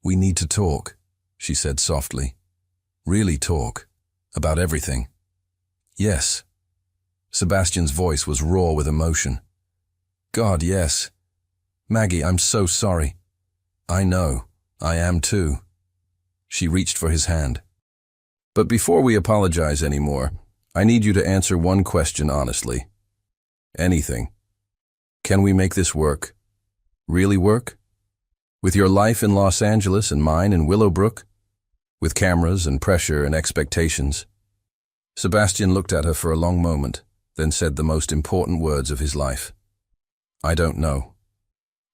"We need to talk," she said softly. "Really talk. About everything." "Yes." Sebastian's voice was raw with emotion. "God, yes. Maggie, I'm so sorry." "I know. I am too." She reached for his hand. "But before we apologize anymore, I need you to answer one question honestly. Anything. Can we make this work? Really work? With your life in Los Angeles and mine in Willowbrook? With cameras and pressure and expectations?" Sebastian looked at her for a long moment, then said the most important words of his life. "I don't know,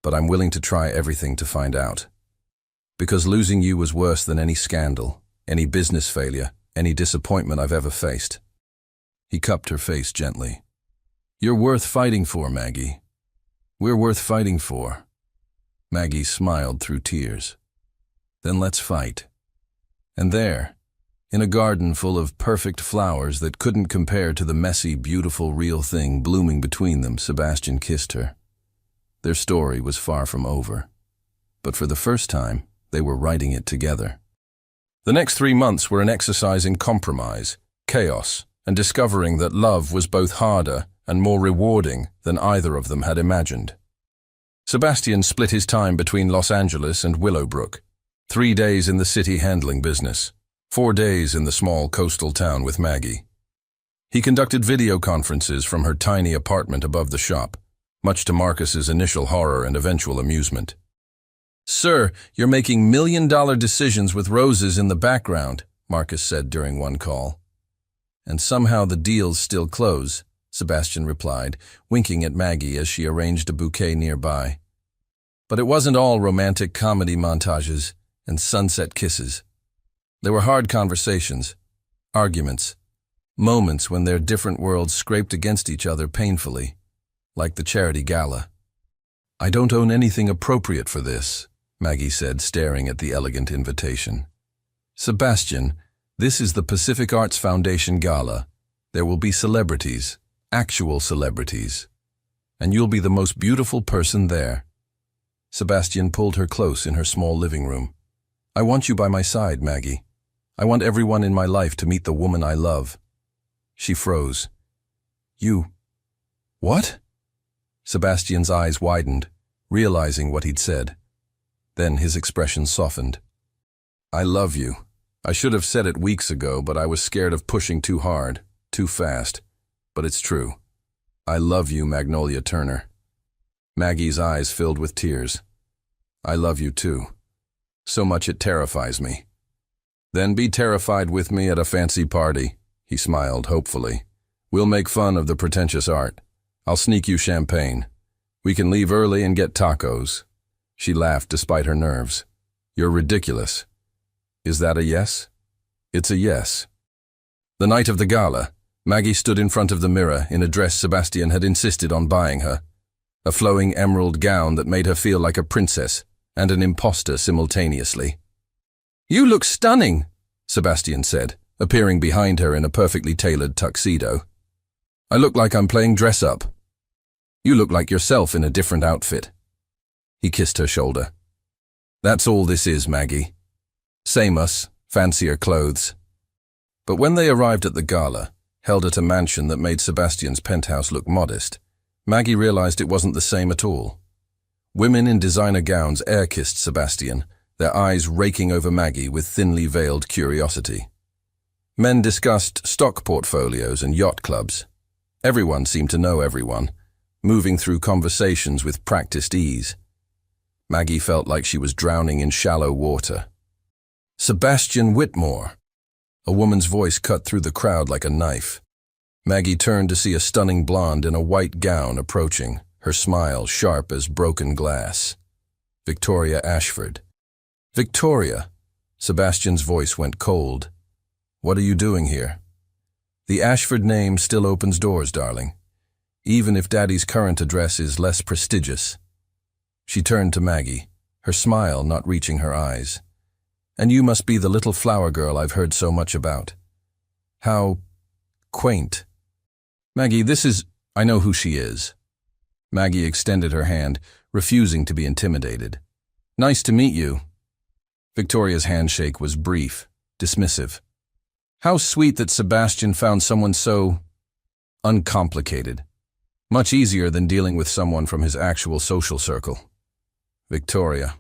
but I'm willing to try everything to find out. Because losing you was worse than any scandal, any business failure, any disappointment I've ever faced." He cupped her face gently. "You're worth fighting for, Maggie. We're worth fighting for." Maggie smiled through tears. "Then let's fight." And there, in a garden full of perfect flowers that couldn't compare to the messy, beautiful, real thing blooming between them, Sebastian kissed her. Their story was far from over. But for the first time, they were writing it together. The next 3 months were an exercise in compromise, chaos, and discovering that love was both harder and more rewarding than either of them had imagined. Sebastian split his time between Los Angeles and Willowbrook. 3 days in the city handling business, 4 days in the small coastal town with Maggie. He conducted video conferences from her tiny apartment above the shop, much to Marcus's initial horror and eventual amusement. "Sir, you're making million-dollar decisions with roses in the background," Marcus said during one call. "And somehow the deals still close," Sebastian replied, winking at Maggie as she arranged a bouquet nearby. But it wasn't all romantic comedy montages and sunset kisses. There were hard conversations, arguments, moments when their different worlds scraped against each other painfully, like the charity gala. "I don't own anything appropriate for this," Maggie said, staring at the elegant invitation. "Sebastian, this is the Pacific Arts Foundation Gala. There will be celebrities, actual celebrities, and you'll be the most beautiful person there." Sebastian pulled her close in her small living room. I want you by my side, Maggie. I want everyone in my life to meet the woman I love. She froze. You... What? Sebastian's eyes widened, realizing what he'd said. Then his expression softened. I love you. I should have said it weeks ago, but I was scared of pushing too hard, too fast. But it's true. I love you, Magnolia Turner. Maggie's eyes filled with tears. I love you too. So much it terrifies me. Then be terrified with me at a fancy party, he smiled hopefully. We'll make fun of the pretentious art. I'll sneak you champagne. We can leave early and get tacos. She laughed despite her nerves. You're ridiculous. Is that a yes? It's a yes. The night of the gala, Maggie stood in front of the mirror in a dress Sebastian had insisted on buying her. A flowing emerald gown that made her feel like a princess and an imposter simultaneously. You look stunning, Sebastian said, appearing behind her in a perfectly tailored tuxedo. I look like I'm playing dress-up. You look like yourself in a different outfit. He kissed her shoulder. That's all this is, Maggie. Same us, fancier clothes. But when they arrived at the gala, held at a mansion that made Sebastian's penthouse look modest, Maggie realized it wasn't the same at all. Women in designer gowns air-kissed Sebastian, their eyes raking over Maggie with thinly veiled curiosity. Men discussed stock portfolios and yacht clubs. Everyone seemed to know everyone, moving through conversations with practiced ease. Maggie felt like she was drowning in shallow water. Sebastian Whitmore! A woman's voice cut through the crowd like a knife. Maggie turned to see a stunning blonde in a white gown approaching, her smile sharp as broken glass. Victoria Ashford. Victoria! Sebastian's voice went cold. What are you doing here? The Ashford name still opens doors, darling, even if Daddy's current address is less prestigious. She turned to Maggie, her smile not reaching her eyes. And you must be the little flower girl I've heard so much about. How quaint. Maggie, I know who she is. Maggie extended her hand, refusing to be intimidated. Nice to meet you. Victoria's handshake was brief, dismissive. How sweet that Sebastian found someone so uncomplicated. Much easier than dealing with someone from his actual social circle. Victoria,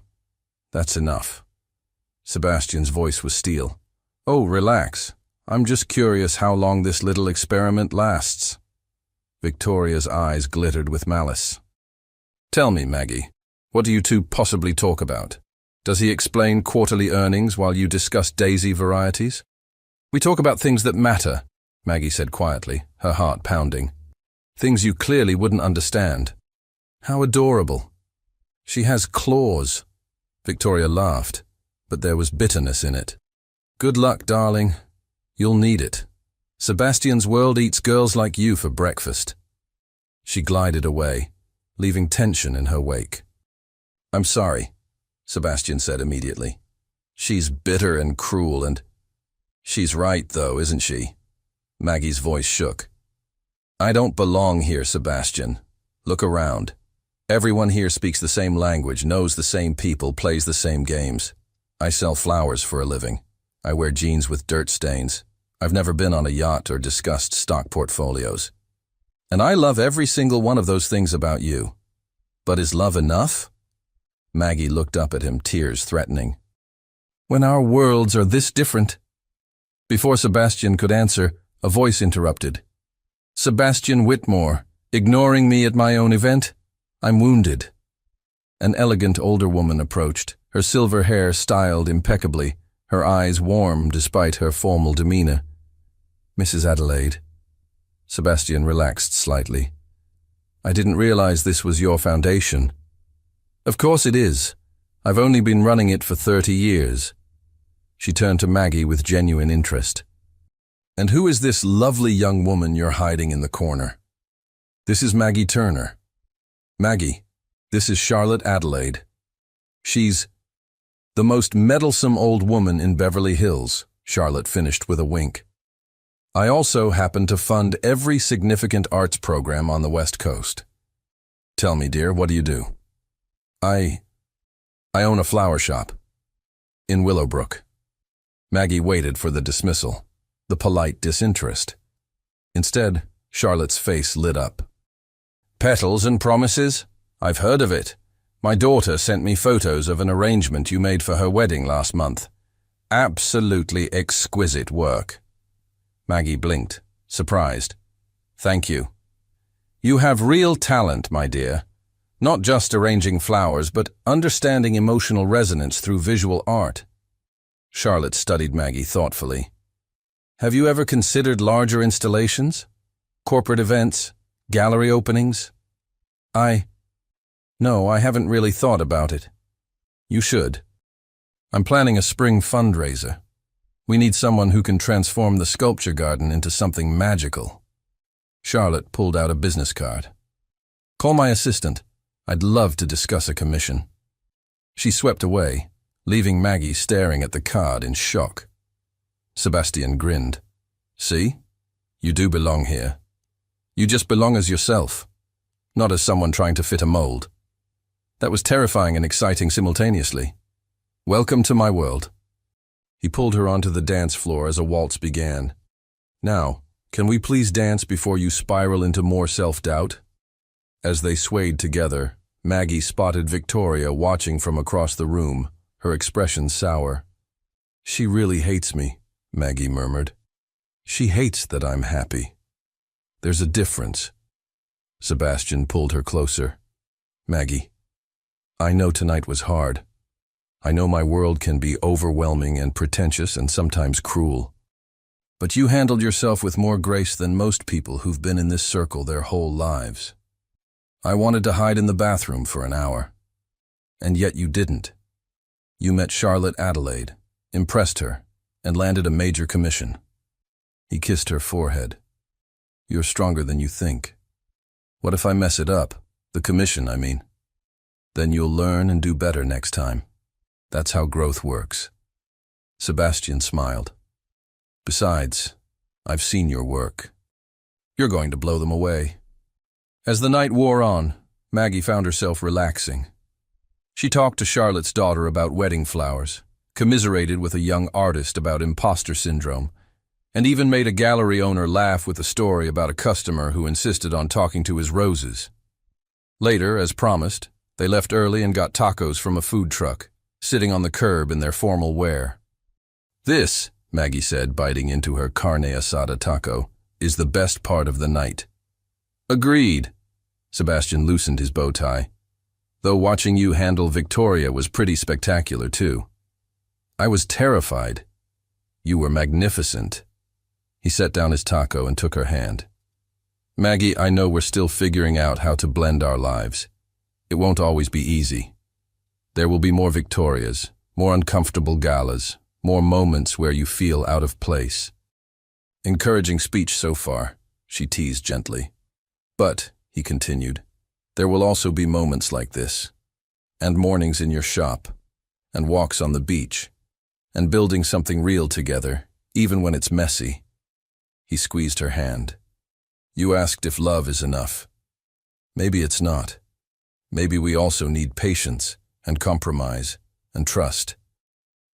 that's enough. Sebastian's voice was steel. Oh, relax. I'm just curious how long this little experiment lasts. Victoria's eyes glittered with malice. Tell me, Maggie, what do you two possibly talk about? Does he explain quarterly earnings while you discuss daisy varieties? We talk about things that matter, Maggie said quietly, her heart pounding. Things you clearly wouldn't understand. How adorable. She has claws. Victoria laughed, but there was bitterness in it. Good luck, darling. You'll need it. Sebastian's world eats girls like you for breakfast. She glided away, leaving tension in her wake. I'm sorry, Sebastian said immediately. She's bitter and cruel and... She's right, though, isn't she? Maggie's voice shook. I don't belong here, Sebastian. Look around. Everyone here speaks the same language, knows the same people, plays the same games. I sell flowers for a living. I wear jeans with dirt stains. I've never been on a yacht or discussed stock portfolios. And I love every single one of those things about you. But is love enough? Maggie looked up at him, tears threatening. When our worlds are this different... Before Sebastian could answer, a voice interrupted. Sebastian Whitmore, ignoring me at my own event? I'm wounded. An elegant older woman approached, her silver hair styled impeccably, her eyes warm despite her formal demeanor. Mrs. Adelaide. Sebastian relaxed slightly. I didn't realize this was your foundation. Of course it is. I've only been running it for 30 years. She turned to Maggie with genuine interest. And who is this lovely young woman you're hiding in the corner? This is Maggie Turner. Maggie, this is Charlotte Adelaide. She's the most meddlesome old woman in Beverly Hills, Charlotte finished with a wink. I also happen to fund every significant arts program on the West Coast. Tell me, dear, what do you do? I own a flower shop. In Willowbrook. Maggie waited for the dismissal, the polite disinterest. Instead, Charlotte's face lit up. Petals and promises? I've heard of it. My daughter sent me photos of an arrangement you made for her wedding last month. Absolutely exquisite work. Maggie blinked, surprised. Thank you. You have real talent, my dear. Not just arranging flowers, but understanding emotional resonance through visual art. Charlotte studied Maggie thoughtfully. Have you ever considered larger installations? Corporate events? Gallery openings? No, I haven't really thought about it. You should. I'm planning a spring fundraiser. We need someone who can transform the sculpture garden into something magical. Charlotte pulled out a business card. Call my assistant. I'd love to discuss a commission. She swept away, leaving Maggie staring at the card in shock. Sebastian grinned. See? You do belong here. You just belong as yourself, not as someone trying to fit a mold. That was terrifying and exciting simultaneously. Welcome to my world. He pulled her onto the dance floor as a waltz began. Now, can we please dance before you spiral into more self-doubt? As they swayed together, Maggie spotted Victoria watching from across the room, her expression sour. She really hates me, Maggie murmured. She hates that I'm happy. There's a difference. Sebastian pulled her closer. Maggie, I know tonight was hard. I know my world can be overwhelming and pretentious and sometimes cruel. But you handled yourself with more grace than most people who've been in this circle their whole lives. I wanted to hide in the bathroom for an hour. And yet you didn't. You met Charlotte Adelaide, impressed her, and landed a major commission. He kissed her forehead. You're stronger than you think. What if I mess it up? The commission, I mean. Then you'll learn and do better next time. That's how growth works. Sebastian smiled. Besides, I've seen your work. You're going to blow them away. As the night wore on, Maggie found herself relaxing. She talked to Charlotte's daughter about wedding flowers, commiserated with a young artist about imposter syndrome, and even made a gallery owner laugh with a story about a customer who insisted on talking to his roses. Later, as promised, they left early and got tacos from a food truck, sitting on the curb in their formal wear. This, Maggie said, biting into her carne asada taco, is the best part of the night. Agreed. Sebastian loosened his bow tie. Though watching you handle Victoria was pretty spectacular too. I was terrified. You were magnificent. He set down his taco and took her hand. Maggie, I know we're still figuring out how to blend our lives. It won't always be easy. There will be more Victorias, more uncomfortable galas, more moments where you feel out of place. Encouraging speech so far, she teased gently. But, he continued, there will also be moments like this, and mornings in your shop, and walks on the beach, and building something real together, even when it's messy. He squeezed her hand. You asked if love is enough. Maybe it's not. Maybe we also need patience, and compromise, and trust.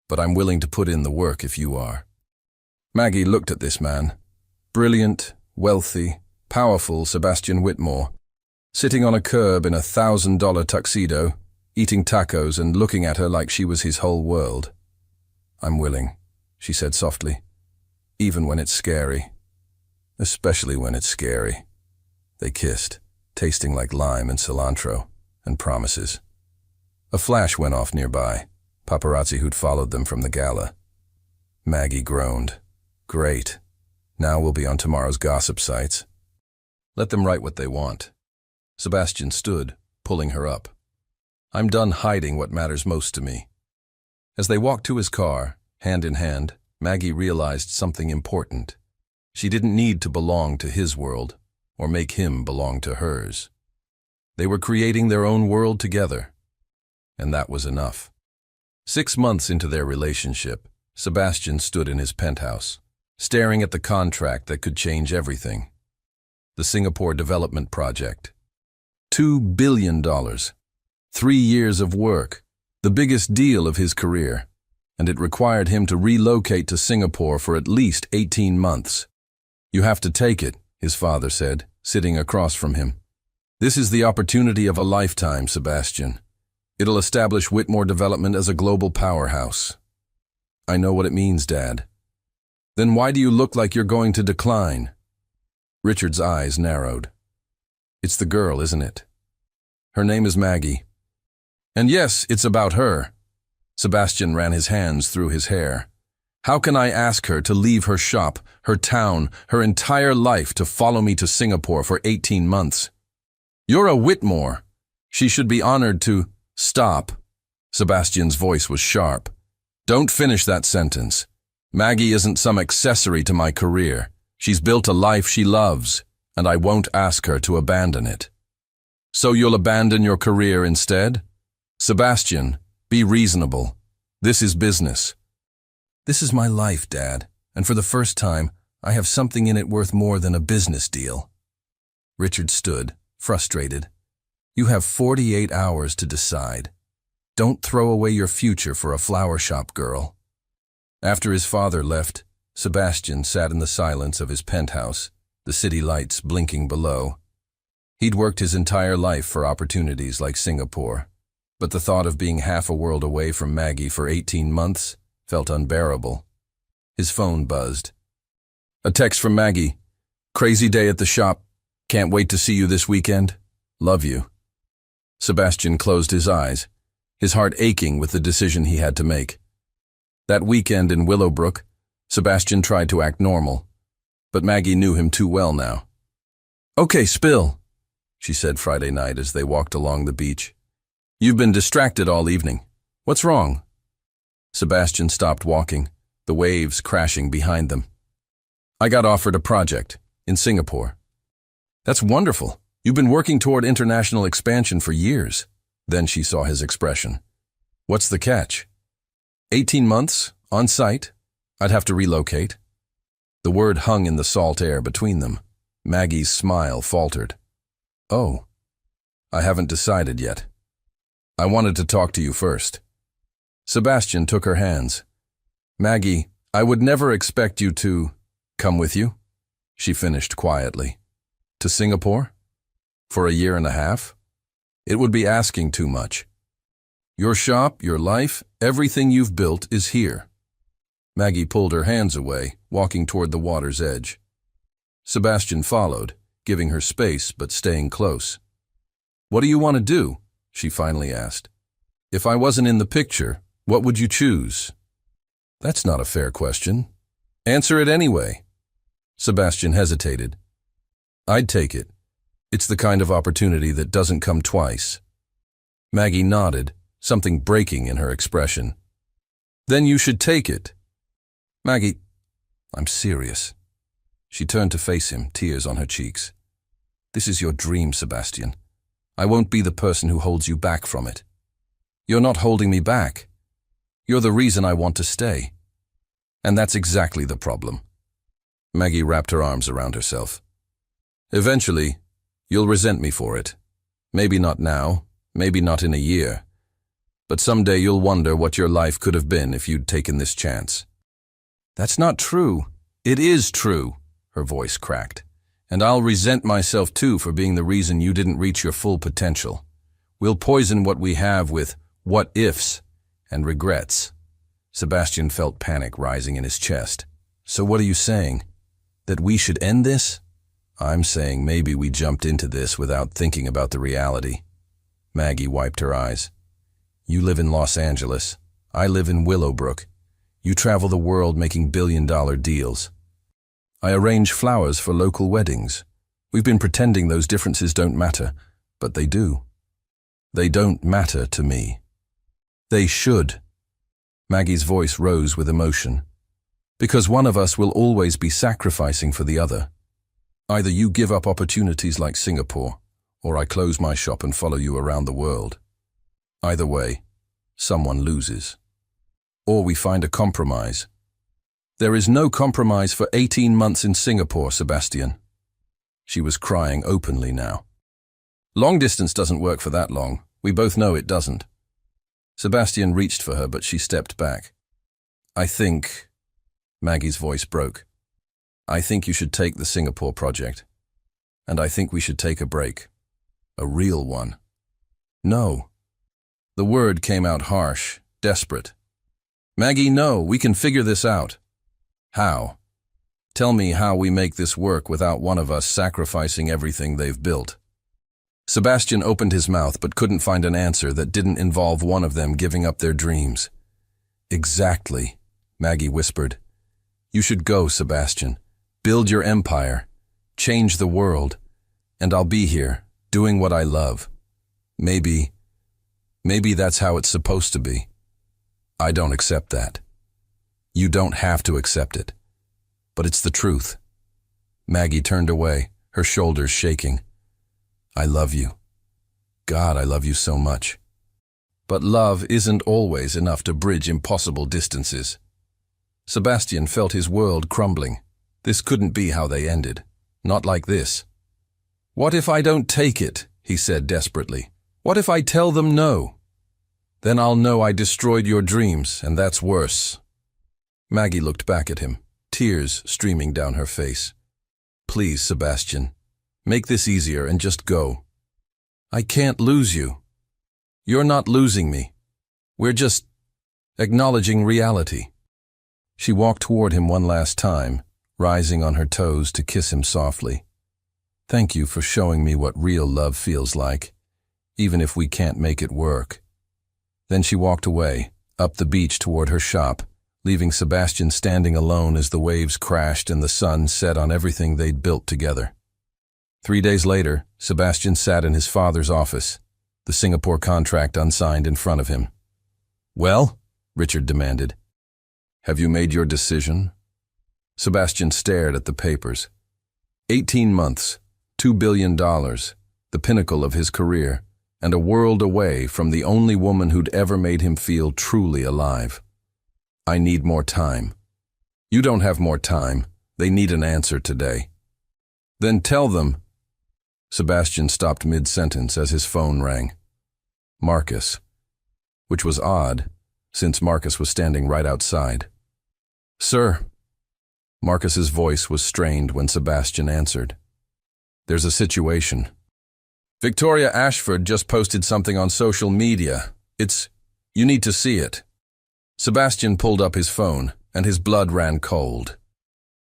But I'm willing to put in the work if you are. Maggie looked at this man, brilliant, wealthy, powerful Sebastian Whitmore, sitting on a curb in a $1,000 tuxedo, eating tacos and looking at her like she was his whole world. I'm willing, she said softly, even when it's scary. Especially when it's scary. They kissed, tasting like lime and cilantro, and promises. A flash went off nearby, paparazzi who'd followed them from the gala. Maggie groaned. Great. Now we'll be on tomorrow's gossip sites. Let them write what they want. Sebastian stood, pulling her up. I'm done hiding what matters most to me. As they walked to his car, hand in hand, Maggie realized something important. She didn't need to belong to his world, or make him belong to hers. They were creating their own world together, and that was enough. 6 months into their relationship, Sebastian stood in his penthouse, staring at the contract that could change everything. The Singapore Development Project. $2 billion. 3 years of work, the biggest deal of his career. and it required him to relocate to Singapore for at least 18 months. "You have to take it," his father said, sitting across from him. "This is the opportunity of a lifetime, Sebastian. It'll establish Whitmore Development as a global powerhouse." "I know what it means, Dad." "Then why do you look like you're going to decline?" Richard's eyes narrowed. "It's the girl, isn't it? Her name is Maggie. And yes, it's about her." Sebastian ran his hands through his hair. "How can I ask her to leave her shop, her town, her entire life to follow me to Singapore for 18 months? You're a Whitmore. She should be honored to—" "Stop." Sebastian's voice was sharp. "Don't finish that sentence. Maggie isn't some accessory to my career. She's built a life she loves, and I won't ask her to abandon it." "So you'll abandon your career instead?" "Sebastian, be reasonable. This is business." "This is my life, Dad, and for the first time, I have something in it worth more than a business deal." Richard stood, frustrated. "You have 48 hours to decide. Don't throw away your future for a flower shop girl." After his father left, Sebastian sat in the silence of his penthouse, the city lights blinking below. He'd worked his entire life for opportunities like Singapore, but the thought of being half a world away from Maggie for 18 months felt unbearable. His phone buzzed. "A text from Maggie. Crazy day at the shop. Can't wait to see you this weekend. Love you." Sebastian closed his eyes, his heart aching with the decision he had to make. That weekend in Willowbrook, Sebastian tried to act normal, but Maggie knew him too well now. "Okay, spill," she said Friday night as they walked along the beach. "You've been distracted all evening. What's wrong?" Sebastian stopped walking, the waves crashing behind them. "I got offered a project in Singapore." "That's wonderful. You've been working toward international expansion for years." Then she saw his expression. "What's the catch?" 18 months, on site. I'd have to relocate." The word hung in the salt air between them. Maggie's smile faltered. "Oh, I haven't decided yet. I wanted to talk to you first." Sebastian took her hands. "Maggie, I would never expect you to come with you," she finished quietly. "To Singapore? For a year and a half? It would be asking too much. Your shop, your life, everything you've built is here." Maggie pulled her hands away, walking toward the water's edge. Sebastian followed, giving her space but staying close. "What do you want to do?" she finally asked. "If I wasn't in the picture, what would you choose?" "That's not a fair question. Answer it anyway." Sebastian hesitated. "I'd take it. It's the kind of opportunity that doesn't come twice." Maggie nodded, something breaking in her expression. "Then you should take it." "Maggie, I'm serious." She turned to face him, tears on her cheeks. "This is your dream, Sebastian. I won't be the person who holds you back from it." "You're not holding me back. You're the reason I want to stay. And that's exactly the problem." Maggie wrapped her arms around herself. "Eventually, you'll resent me for it. Maybe not now, maybe not in a year. But someday you'll wonder what your life could have been if you'd taken this chance." "That's not true." "It is true," her voice cracked. "And I'll resent myself too for being the reason you didn't reach your full potential. We'll poison what we have with what-ifs and regrets." Sebastian felt panic rising in his chest. "So what are you saying? That we should end this?" "I'm saying maybe we jumped into this without thinking about the reality." Maggie wiped her eyes. "You live in Los Angeles. I live in Willowbrook. You travel the world making billion-dollar deals. I arrange flowers for local weddings. We've been pretending those differences don't matter, but they do. They don't matter to me. They should." Maggie's voice rose with emotion. "Because one of us will always be sacrificing for the other. Either you give up opportunities like Singapore, or I close my shop and follow you around the world. Either way, someone loses. Or we find a compromise." "There is no compromise for 18 months in Singapore, Sebastian." She was crying openly now. "Long distance doesn't work for that long. We both know it doesn't." Sebastian reached for her, but she stepped back. I think, Maggie's voice broke. I think you should take the Singapore project. And I think we should take a break. A real one. No. The word came out harsh, desperate. Maggie, no, we can figure this out. How? Tell me how we make this work without one of us sacrificing everything they've built. Sebastian opened his mouth but couldn't find an answer that didn't involve one of them giving up their dreams. Exactly, Maggie whispered. You should go, Sebastian. Build your empire. Change the world. And I'll be here, doing what I love. Maybe that's how it's supposed to be. I don't accept that. You don't have to accept it. But it's the truth. Maggie turned away, her shoulders shaking. I love you. God, I love you so much. But love isn't always enough to bridge impossible distances. Sebastian felt his world crumbling. This couldn't be how they ended. Not like this. What if I don't take it? He said desperately. What if I tell them no? Then I'll know I destroyed your dreams, and that's worse. Maggie looked back at him, tears streaming down her face. Please, Sebastian, make this easier and just go. I can't lose you. You're not losing me. We're just acknowledging reality. She walked toward him one last time, rising on her toes to kiss him softly. Thank you for showing me what real love feels like, even if we can't make it work. Then she walked away, up the beach toward her shop, leaving Sebastian standing alone as the waves crashed and the sun set on everything they'd built together. 3 days later, Sebastian sat in his father's office, the Singapore contract unsigned in front of him. Well, Richard demanded. Have you made your decision? Sebastian stared at the papers. 18 months, $2 billion, the pinnacle of his career, and a world away from the only woman who'd ever made him feel truly alive. I need more time. You don't have more time. They need an answer today. Then tell them. Sebastian stopped mid-sentence as his phone rang. Marcus. Which was odd, since Marcus was standing right outside. Sir. Marcus's voice was strained when Sebastian answered. There's a situation. Victoria Ashford just posted something on social media. You need to see it. Sebastian pulled up his phone, and his blood ran cold.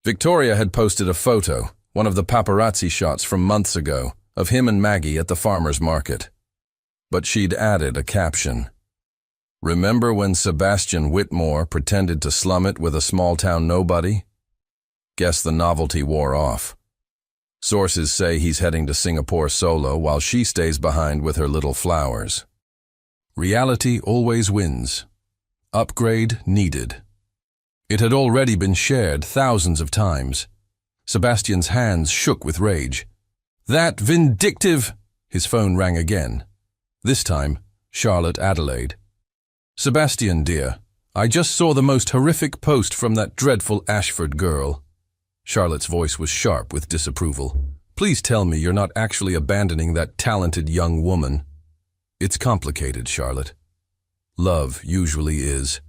Victoria had posted a photo, one of the paparazzi shots from months ago, of him and Maggie at the farmer's market. But she'd added a caption. Remember when Sebastian Whitmore pretended to slum it with a small-town nobody? Guess the novelty wore off. Sources say he's heading to Singapore solo while she stays behind with her little flowers. Reality always wins. Upgrade needed. It had already been shared thousands of times. Sebastian's hands shook with rage. That vindictive! His phone rang again. This time, Charlotte Adelaide. Sebastian, dear, I just saw the most horrific post from that dreadful Ashford girl. Charlotte's voice was sharp with disapproval. Please tell me you're not actually abandoning that talented young woman. It's complicated, Charlotte. Love usually is.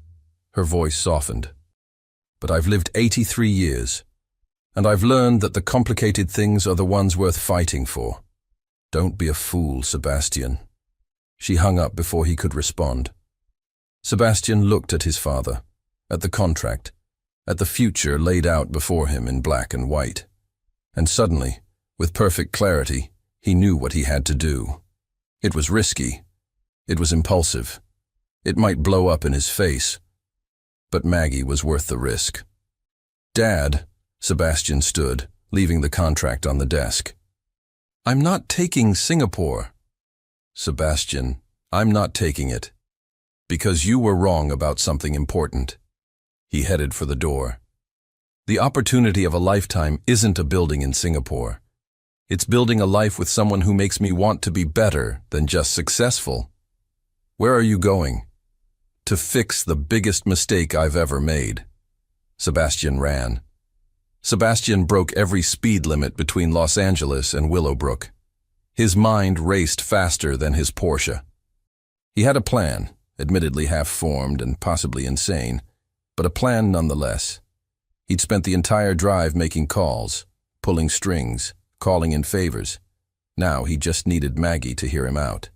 Her voice softened. But I've lived 83 years, and I've learned that the complicated things are the ones worth fighting for. Don't be a fool, Sebastian. She hung up before he could respond. Sebastian looked at his father, at the contract, at the future laid out before him in black and white. And suddenly, with perfect clarity, he knew what he had to do. It was risky. It was impulsive. It might blow up in his face. But Maggie was worth the risk. Dad, Sebastian stood, leaving the contract on the desk. I'm not taking Singapore. Sebastian, I'm not taking it. Because you were wrong about something important. He headed for the door. The opportunity of a lifetime isn't a building in Singapore. It's building a life with someone who makes me want to be better than just successful. Where are you going? To fix the biggest mistake I've ever made. Sebastian ran. Sebastian broke every speed limit between Los Angeles and Willowbrook. His mind raced faster than his Porsche. He had a plan, admittedly half-formed and possibly insane, but a plan nonetheless. He'd spent the entire drive making calls, pulling strings, calling in favors. Now he just needed Maggie to hear him out.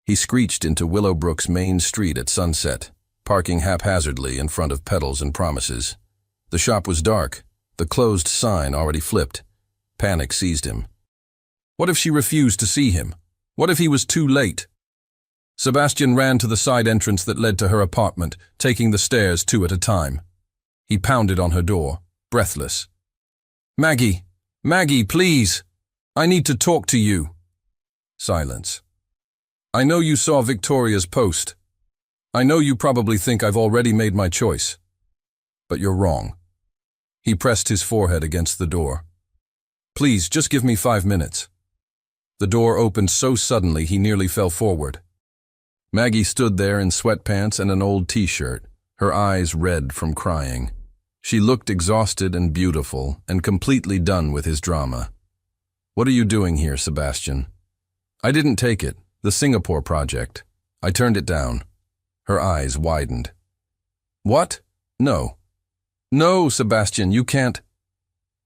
He screeched into Willowbrook's main street at sunset, parking haphazardly in front of Petals and Promises. The shop was dark, the closed sign already flipped. Panic seized him. What if she refused to see him? What if he was too late? Sebastian ran to the side entrance that led to her apartment, taking the stairs 2 at a time. He pounded on her door, breathless. "Maggie! Maggie, please! I need to talk to you." Silence. "I know you saw Victoria's post. I know you probably think I've already made my choice. But you're wrong." He pressed his forehead against the door. "Please, just give me 5 minutes." The door opened so suddenly he nearly fell forward. Maggie stood there in sweatpants and an old t-shirt, her eyes red from crying. She looked exhausted and beautiful and completely done with his drama. "What are you doing here, Sebastian?" "I didn't take it, the Singapore project. I turned it down." Her eyes widened. "What? No. No, Sebastian, you can't."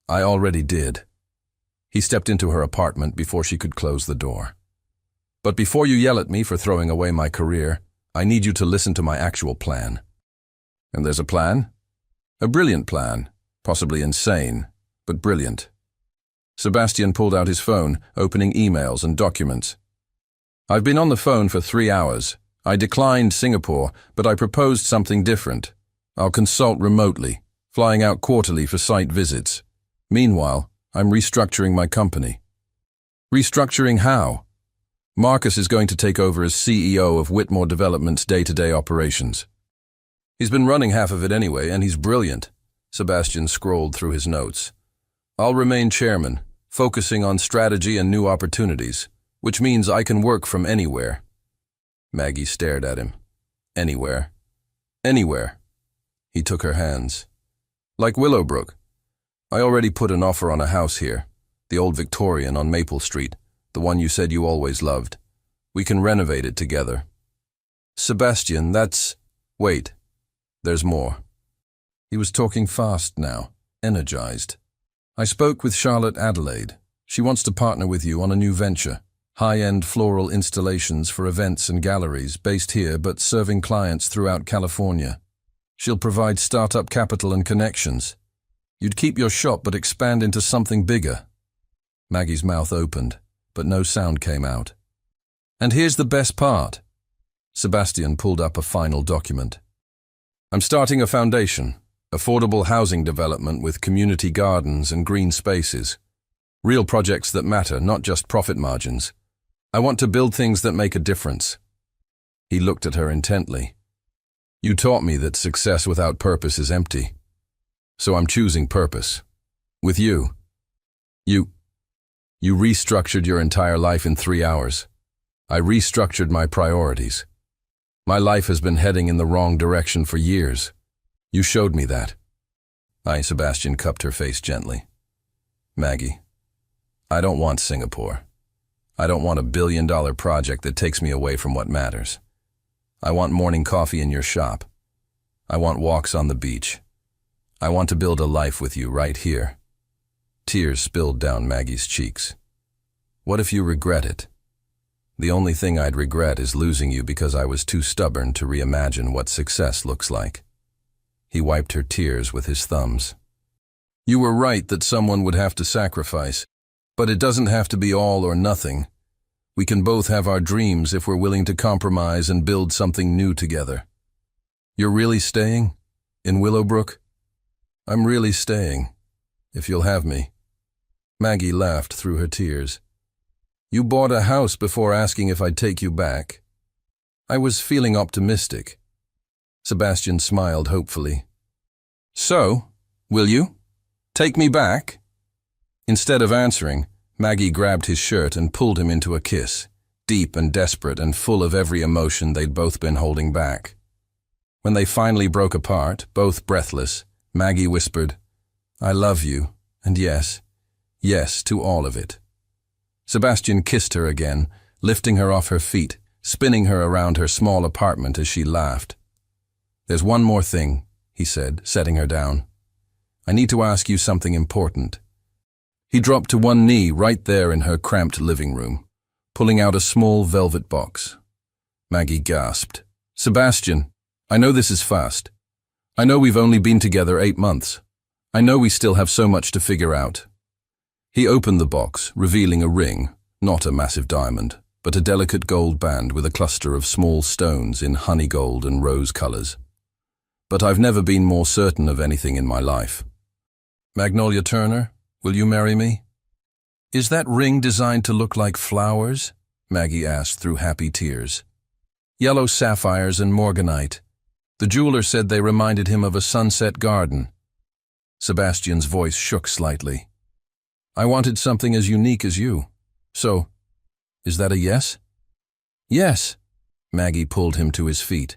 "I already did." He stepped into her apartment before she could close the door. "But before you yell at me for throwing away my career, I need you to listen to my actual plan." "And there's a plan?" "A brilliant plan, possibly insane, but brilliant." Sebastian pulled out his phone, opening emails and documents. "I've been on the phone for 3 hours. I declined Singapore, but I proposed something different. I'll consult remotely, flying out quarterly for site visits. Meanwhile, I'm restructuring my company." "Restructuring how?" "Marcus is going to take over as CEO of Whitmore Development's day-to-day operations. He's been running half of it anyway, and he's brilliant." Sebastian scrolled through his notes. "I'll remain chairman, focusing on strategy and new opportunities, which means I can work from anywhere." Maggie stared at him. "Anywhere?" "Anywhere." He took her hands. "Like Willowbrook. I already put an offer on a house here, the old Victorian on Maple Street, the one you said you always loved. We can renovate it together." "Sebastian, that's—" "Wait. There's more." He was talking fast now, energized. "I spoke with Charlotte Adelaide. She wants to partner with you on a new venture, high-end floral installations for events and galleries based here but serving clients throughout California. She'll provide startup capital and connections. You'd keep your shop but expand into something bigger." Maggie's mouth opened, but no sound came out. "And here's the best part." Sebastian pulled up a final document. "I'm starting a foundation, affordable housing development with community gardens and green spaces. Real projects that matter, not just profit margins. I want to build things that make a difference." He looked at her intently. "You taught me that success without purpose is empty. So I'm choosing purpose. With you. You restructured your entire life in 3 hours. I restructured my priorities. My life has been heading in the wrong direction for years. You showed me that." Sebastian cupped her face gently. "Maggie, I don't want Singapore. I don't want a billion-dollar project that takes me away from what matters. I want morning coffee in your shop. I want walks on the beach. I want to build a life with you right here." Tears spilled down Maggie's cheeks. "What if you regret it?" "The only thing I'd regret is losing you because I was too stubborn to reimagine what success looks like." He wiped her tears with his thumbs. "You were right that someone would have to sacrifice, but it doesn't have to be all or nothing. We can both have our dreams if we're willing to compromise and build something new together." "You're really staying? In Willowbrook?" "I'm really staying, if you'll have me." Maggie laughed through her tears. "You bought a house before asking if I'd take you back." "I was feeling optimistic." Sebastian smiled hopefully. "So, will you? Take me back?" Instead of answering, Maggie grabbed his shirt and pulled him into a kiss, deep and desperate and full of every emotion they'd both been holding back. When they finally broke apart, both breathless, Maggie whispered, "I love you, and yes, yes to all of it." Sebastian kissed her again, lifting her off her feet, spinning her around her small apartment as she laughed. "There's one more thing," he said, setting her down. "I need to ask you something important." He dropped to one knee right there in her cramped living room, pulling out a small velvet box. Maggie gasped. "Sebastian, I know this is fast. I know we've only been together 8 months. I know we still have so much to figure out." He opened the box, revealing a ring, not a massive diamond, but a delicate gold band with a cluster of small stones in honey gold and rose colors. "But I've never been more certain of anything in my life. Magnolia Turner, will you marry me?" "Is that ring designed to look like flowers?" Maggie asked through happy tears. "Yellow sapphires and morganite. The jeweler said they reminded him of a sunset garden." Sebastian's voice shook slightly. "I wanted something as unique as you. So, is that a yes?" "Yes." Maggie pulled him to his feet.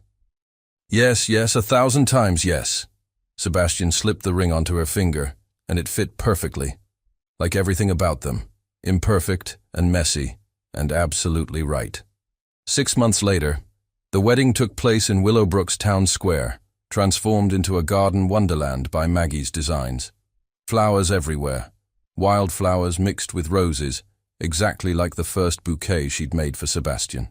"Yes, yes, 1,000 times yes." Sebastian slipped the ring onto her finger, and it fit perfectly, like everything about them, imperfect and messy, and absolutely right. 6 months later, the wedding took place in Willowbrook's town square, transformed into a garden wonderland by Maggie's designs. Flowers everywhere, wildflowers mixed with roses, exactly like the first bouquet she'd made for Sebastian.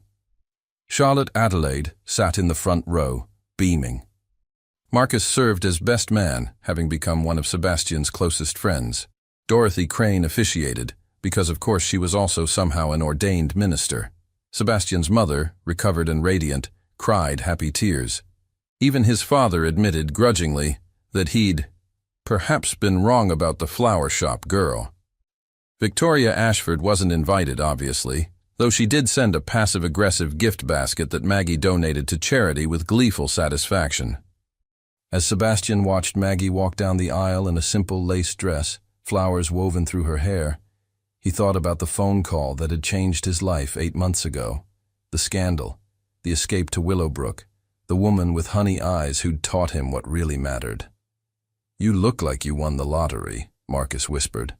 Charlotte Adelaide sat in the front row, beaming. Marcus served as best man, having become one of Sebastian's closest friends. Dorothy Crane officiated, because of course she was also somehow an ordained minister. Sebastian's mother, recovered and radiant, cried happy tears. Even his father admitted grudgingly that he'd perhaps been wrong about the flower shop girl. Victoria Ashford wasn't invited, obviously, though she did send a passive-aggressive gift basket that Maggie donated to charity with gleeful satisfaction. As Sebastian watched Maggie walk down the aisle in a simple lace dress, flowers woven through her hair, he thought about the phone call that had changed his life 8 months ago, the scandal, the escape to Willowbrook, the woman with honey eyes who'd taught him what really mattered. "You look like you won the lottery," Marcus whispered.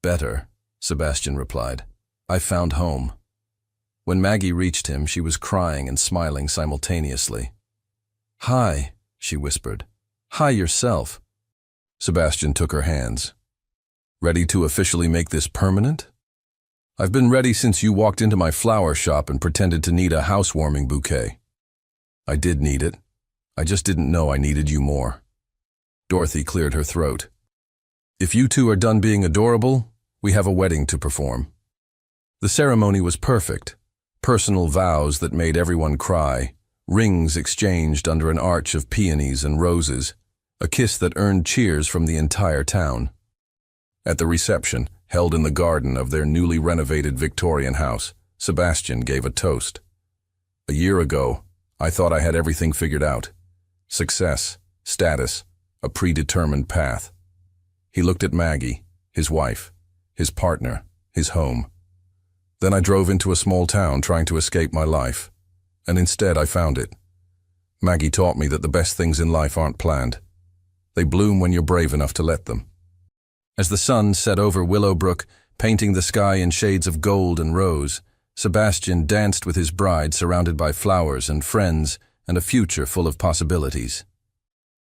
"Better," Sebastian replied. "I found home." When Maggie reached him, she was crying and smiling simultaneously. "Hi," she whispered. "Hi yourself." Sebastian took her hands. "Ready to officially make this permanent?" "I've been ready since you walked into my flower shop and pretended to need a housewarming bouquet." "I did need it. I just didn't know I needed you more." Dorothy cleared her throat. "If you two are done being adorable, we have a wedding to perform." The ceremony was perfect. Personal vows that made everyone cry, rings exchanged under an arch of peonies and roses, a kiss that earned cheers from the entire town. At the reception, held in the garden of their newly renovated Victorian house, Sebastian gave a toast. "A year ago, I thought I had everything figured out. Success, status, a predetermined path." He looked at Maggie, his wife, his partner, his home. "Then I drove into a small town trying to escape my life, and instead I found it. Maggie taught me that the best things in life aren't planned. They bloom when you're brave enough to let them." As the sun set over Willowbrook, painting the sky in shades of gold and rose, Sebastian danced with his bride surrounded by flowers and friends and a future full of possibilities.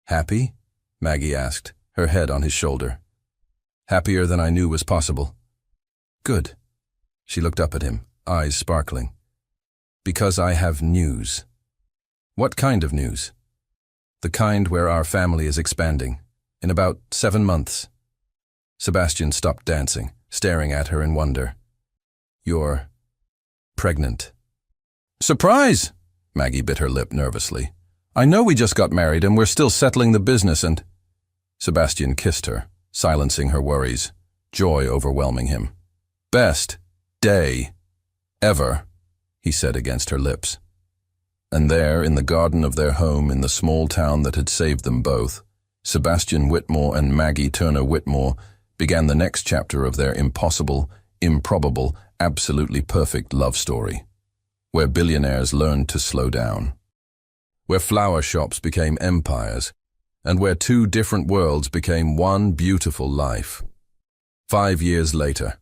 "Happy?" Maggie asked, her head on his shoulder. "Happier than I knew was possible." "Good." She looked up at him, eyes sparkling. "Because I have news." "What kind of news?" "The kind where our family is expanding. In about 7 months." Sebastian stopped dancing, staring at her in wonder. "You're pregnant." "Surprise!" Maggie bit her lip nervously. "I know we just got married and we're still settling the business and—" Sebastian kissed her, silencing her worries, joy overwhelming him. "Best day ever," he said against her lips. And there, in the garden of their home in the small town that had saved them both, Sebastian Whitmore and Maggie Turner Whitmore began the next chapter of their impossible, improbable, absolutely perfect love story, where billionaires learned to slow down, where flower shops became empires, and where 2 different worlds became one beautiful life. 5 years later,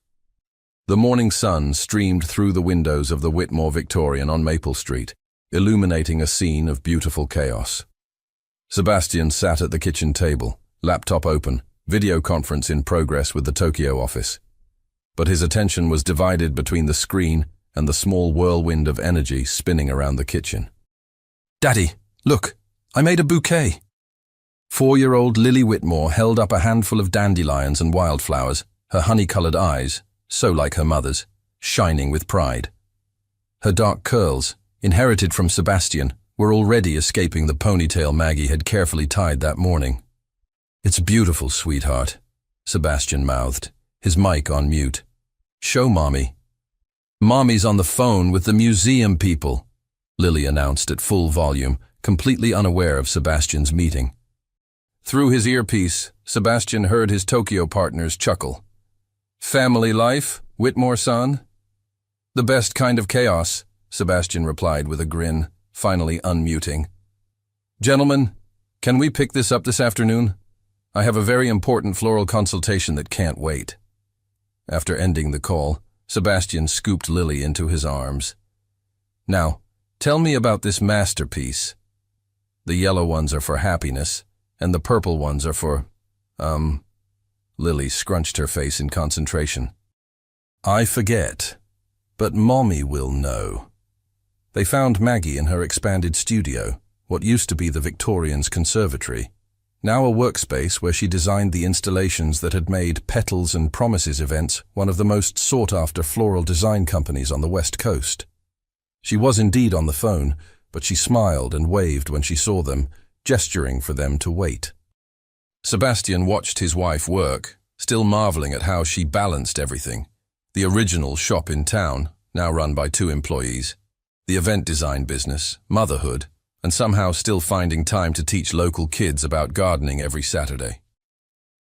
the morning sun streamed through the windows of the Whitmore Victorian on Maple Street, illuminating a scene of beautiful chaos. Sebastian sat at the kitchen table, laptop open, video conference in progress with the Tokyo office. But his attention was divided between the screen and the small whirlwind of energy spinning around the kitchen. "Daddy, look, I made a bouquet." 4-year-old Lily Whitmore held up a handful of dandelions and wildflowers, her honey-colored eyes, so like her mother's, shining with pride. Her dark curls, inherited from Sebastian, were already escaping the ponytail Maggie had carefully tied that morning. "It's beautiful, sweetheart," Sebastian mouthed, his mic on mute. "Show Mommy." "Mommy's on the phone with the museum people," Lily announced at full volume, completely unaware of Sebastian's meeting. Through his earpiece, Sebastian heard his Tokyo partners chuckle. "Family life, Whitmore-san?" "The best kind of chaos," Sebastian replied with a grin, finally unmuting. "Gentlemen, can we pick this up this afternoon? I have a very important floral consultation that can't wait." After ending the call, Sebastian scooped Lily into his arms. "Now, tell me about this masterpiece. The yellow ones are for happiness, and the purple ones are for, Lily scrunched her face in concentration. "I forget, but Mommy will know." They found Maggie in her expanded studio, what used to be the Victorians' conservatory, now a workspace where she designed the installations that had made Petals and Promises events one of the most sought-after floral design companies on the West Coast. She was indeed on the phone, but she smiled and waved when she saw them, gesturing for them to wait. Sebastian watched his wife work, still marveling at how she balanced everything. The original shop in town, now run by 2 employees, the event design business, motherhood, and somehow still finding time to teach local kids about gardening every Saturday.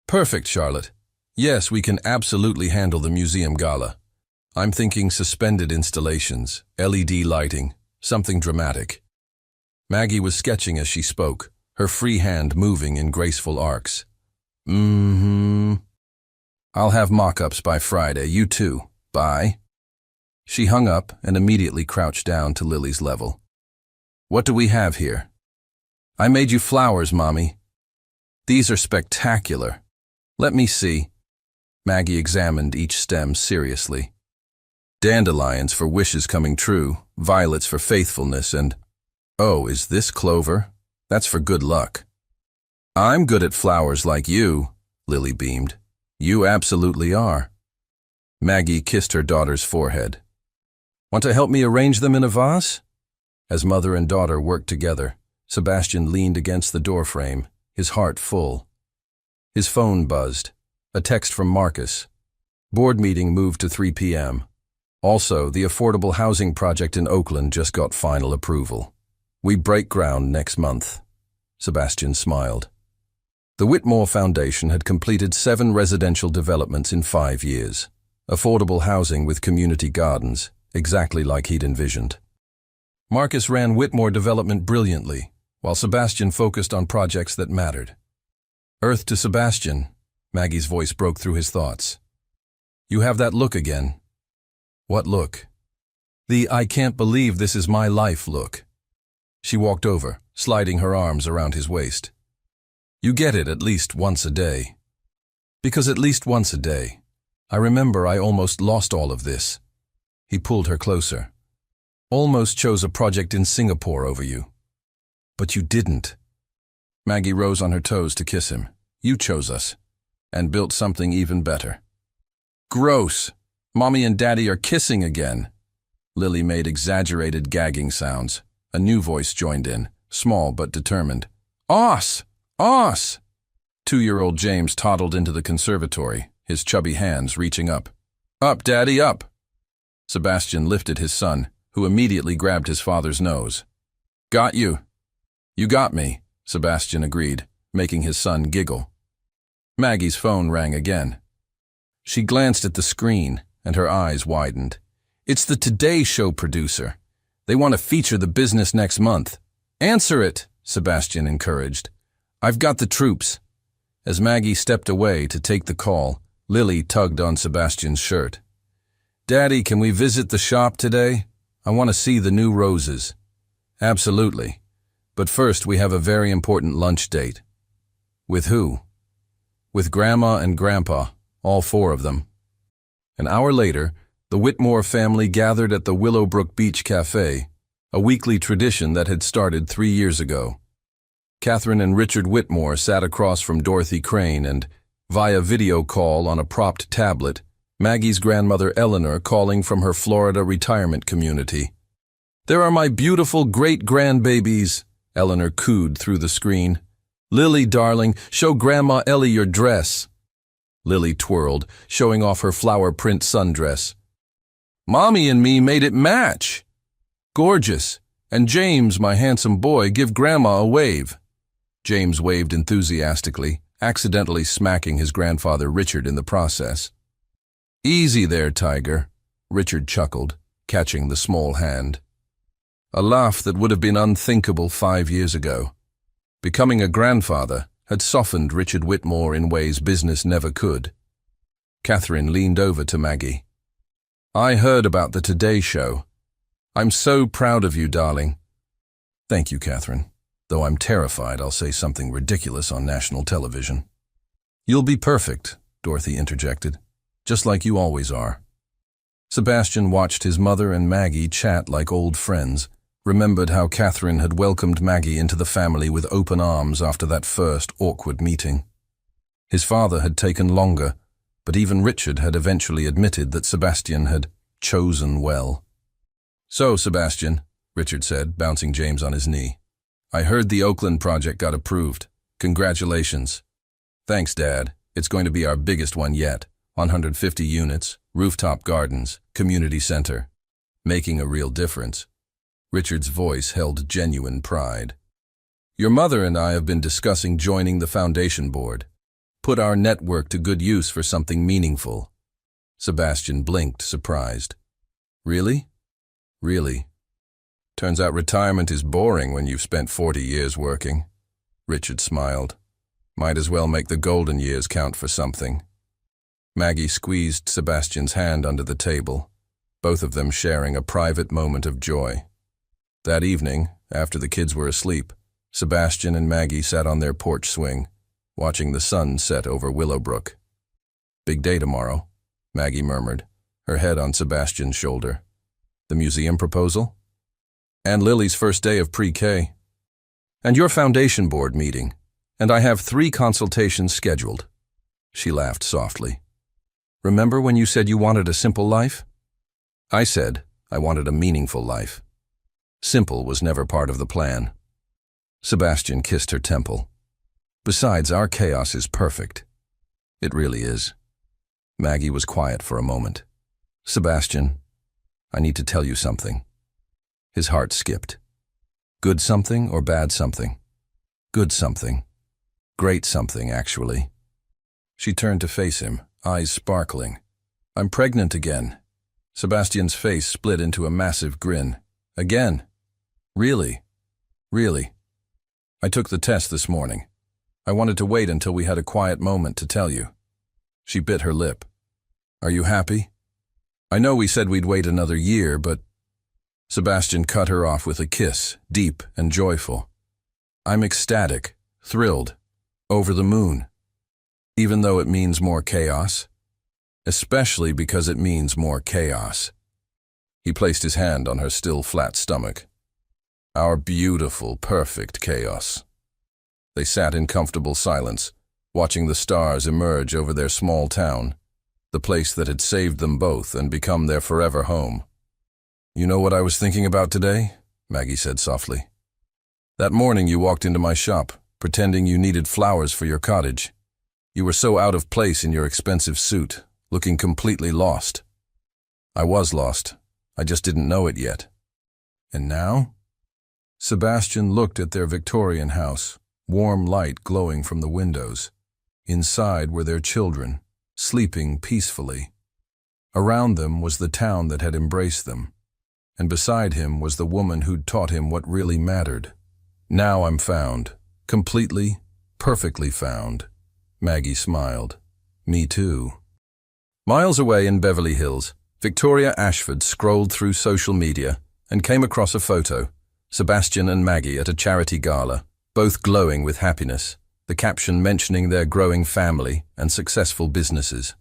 "Perfect, Charlotte. Yes, we can absolutely handle the museum gala. I'm thinking suspended installations, LED lighting, something dramatic." Maggie was sketching as she spoke, her free hand moving in graceful arcs. "I'll have mock-ups by Friday, you too. Bye." She hung up and immediately crouched down to Lily's level. "What do we have here?" "I made you flowers, Mommy. These are spectacular. Let me see." Maggie examined each stem seriously. "Dandelions for wishes coming true, violets for faithfulness, and... oh, is this clover? That's for good luck." "I'm good at flowers like you," Lily beamed. "You absolutely are." Maggie kissed her daughter's forehead. "Want to help me arrange them in a vase?" As mother and daughter worked together, Sebastian leaned against the doorframe, his heart full. His phone buzzed. A text from Marcus. Board meeting moved to 3 p.m. Also, the affordable housing project in Oakland just got final approval. "We break ground next month." Sebastian smiled. The Whitmore Foundation had completed 7 residential developments in 5 years. Affordable housing with community gardens, exactly like he'd envisioned. Marcus ran Whitmore development brilliantly, while Sebastian focused on projects that mattered. "Earth to Sebastian," Maggie's voice broke through his thoughts. "You have that look again." "What look?" "The I can't believe this is my life look." She walked over, sliding her arms around his waist. "You get it at least once a day." "Because at least once a day. I remember I almost lost all of this." He pulled her closer. "Almost chose a project in Singapore over you." "But you didn't." Maggie rose on her toes to kiss him. "You chose us. And built something even better." "Gross! Mommy and Daddy are kissing again." Lily made exaggerated gagging sounds. A new voice joined in, small but determined. "Oss! Oss!" 2-year-old James toddled into the conservatory, his chubby hands reaching up. "Up, Daddy, up!" Sebastian lifted his son, who immediately grabbed his father's nose. "Got you." "You got me," Sebastian agreed, making his son giggle. Maggie's phone rang again. She glanced at the screen, and her eyes widened. "It's the Today Show producer. They want to feature the business next month." "Answer it," Sebastian encouraged. "I've got the troops." As Maggie stepped away to take the call, Lily tugged on Sebastian's shirt. "Daddy, can we visit the shop today? I want to see the new roses." "Absolutely. But first we have a very important lunch date. With who? With Grandma and Grandpa, all four of them. An hour later, the Whitmore family gathered at the Willowbrook Beach Cafe, a weekly tradition that had started 3 years ago. Catherine and Richard Whitmore sat across from Dorothy Crane and, via video call on a propped tablet, Maggie's grandmother Eleanor calling from her Florida retirement community. "There are my beautiful great-grandbabies," Eleanor cooed through the screen. "Lily, darling, show Grandma Ellie your dress." Lily twirled, showing off her flower print sundress. "Mommy and me made it match. Gorgeous. And James, my handsome boy, give Grandma a wave." James waved enthusiastically, accidentally smacking his grandfather Richard in the process. "Easy there, Tiger," Richard chuckled, catching the small hand. A laugh that would have been unthinkable 5 years ago. Becoming a grandfather had softened Richard Whitmore in ways business never could. Catherine leaned over to Maggie. "I heard about the Today Show. I'm so proud of you, darling." "Thank you, Catherine. Though I'm terrified I'll say something ridiculous on national television." "You'll be perfect," Dorothy interjected. "Just like you always are." Sebastian watched his mother and Maggie chat like old friends, remembered how Catherine had welcomed Maggie into the family with open arms after that first awkward meeting. His father had taken longer, but even Richard had eventually admitted that Sebastian had chosen well. "So, Sebastian," Richard said, bouncing James on his knee, "I heard the Oakland project got approved. Congratulations." "Thanks, Dad. It's going to be our biggest one yet. 150 units, rooftop gardens, community center. Making a real difference." Richard's voice held genuine pride. "Your mother and I have been discussing joining the foundation board. Put our network to good use for something meaningful." Sebastian blinked, surprised. "Really?" "Really. Turns out retirement is boring when you've spent 40 years working." Richard smiled. "Might as well make the golden years count for something." Maggie squeezed Sebastian's hand under the table, both of them sharing a private moment of joy. That evening, after the kids were asleep, Sebastian and Maggie sat on their porch swing, watching the sun set over Willowbrook. "Big day tomorrow," Maggie murmured, her head on Sebastian's shoulder. "The museum proposal? And Lily's first day of pre-K. And your foundation board meeting. And I have 3 consultations scheduled." She laughed softly. "Remember when you said you wanted a simple life?" "I said I wanted a meaningful life. Simple was never part of the plan." Sebastian kissed her temple. "Besides, our chaos is perfect." "It really is." Maggie was quiet for a moment. "Sebastian, I need to tell you something." His heart skipped. "Good something or bad something?" "Good something. Great something, actually." She turned to face him, eyes sparkling. "I'm pregnant again." Sebastian's face split into a massive grin. "Again? Really? Really? I took the test this morning. I wanted to wait until we had a quiet moment to tell you." She bit her lip. "Are you happy? I know we said we'd wait another year, but..." Sebastian cut her off with a kiss, deep and joyful. "I'm ecstatic, thrilled, over the moon. Even though it means more chaos. Especially because it means more chaos." He placed his hand on her still flat stomach. "Our beautiful, perfect chaos." They sat in comfortable silence, watching the stars emerge over their small town, the place that had saved them both and become their forever home. "You know what I was thinking about today?" Maggie said softly. "That morning you walked into my shop, pretending you needed flowers for your cottage. You were so out of place in your expensive suit, looking completely lost." "I was lost. I just didn't know it yet." "And now?" Sebastian looked at their Victorian house, warm light glowing from the windows. Inside were their children, sleeping peacefully. Around them was the town that had embraced them, and beside him was the woman who'd taught him what really mattered. "Now I'm found, completely, perfectly found." Maggie smiled. "Me too." Miles away in Beverly Hills, Victoria Ashford scrolled through social media and came across a photo, Sebastian and Maggie at a charity gala, both glowing with happiness, the caption mentioning their growing family and successful businesses.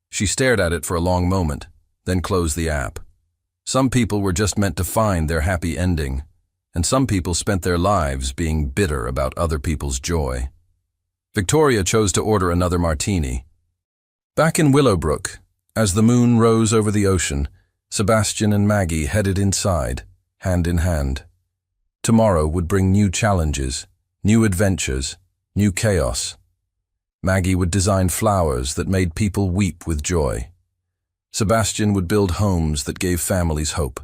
She stared at it for a long moment, then closed the app. Some people were just meant to find their happy ending, and some people spent their lives being bitter about other people's joy. Victoria chose to order another martini. Back in Willowbrook, as the moon rose over the ocean, Sebastian and Maggie headed inside, hand in hand. Tomorrow would bring new challenges, new adventures, new chaos. Maggie would design flowers that made people weep with joy. Sebastian would build homes that gave families hope.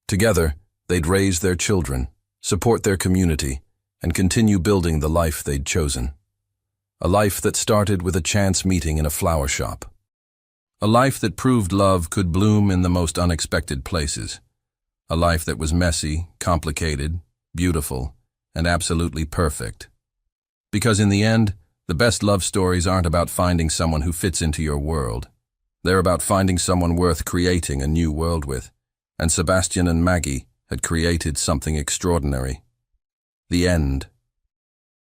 Together, they'd raise their children, support their community, and continue building the life they'd chosen. A life that started with a chance meeting in a flower shop. A life that proved love could bloom in the most unexpected places. A life that was messy, complicated, beautiful, and absolutely perfect. Because in the end, the best love stories aren't about finding someone who fits into your world. They're about finding someone worth creating a new world with. And Sebastian and Maggie had created something extraordinary. The end.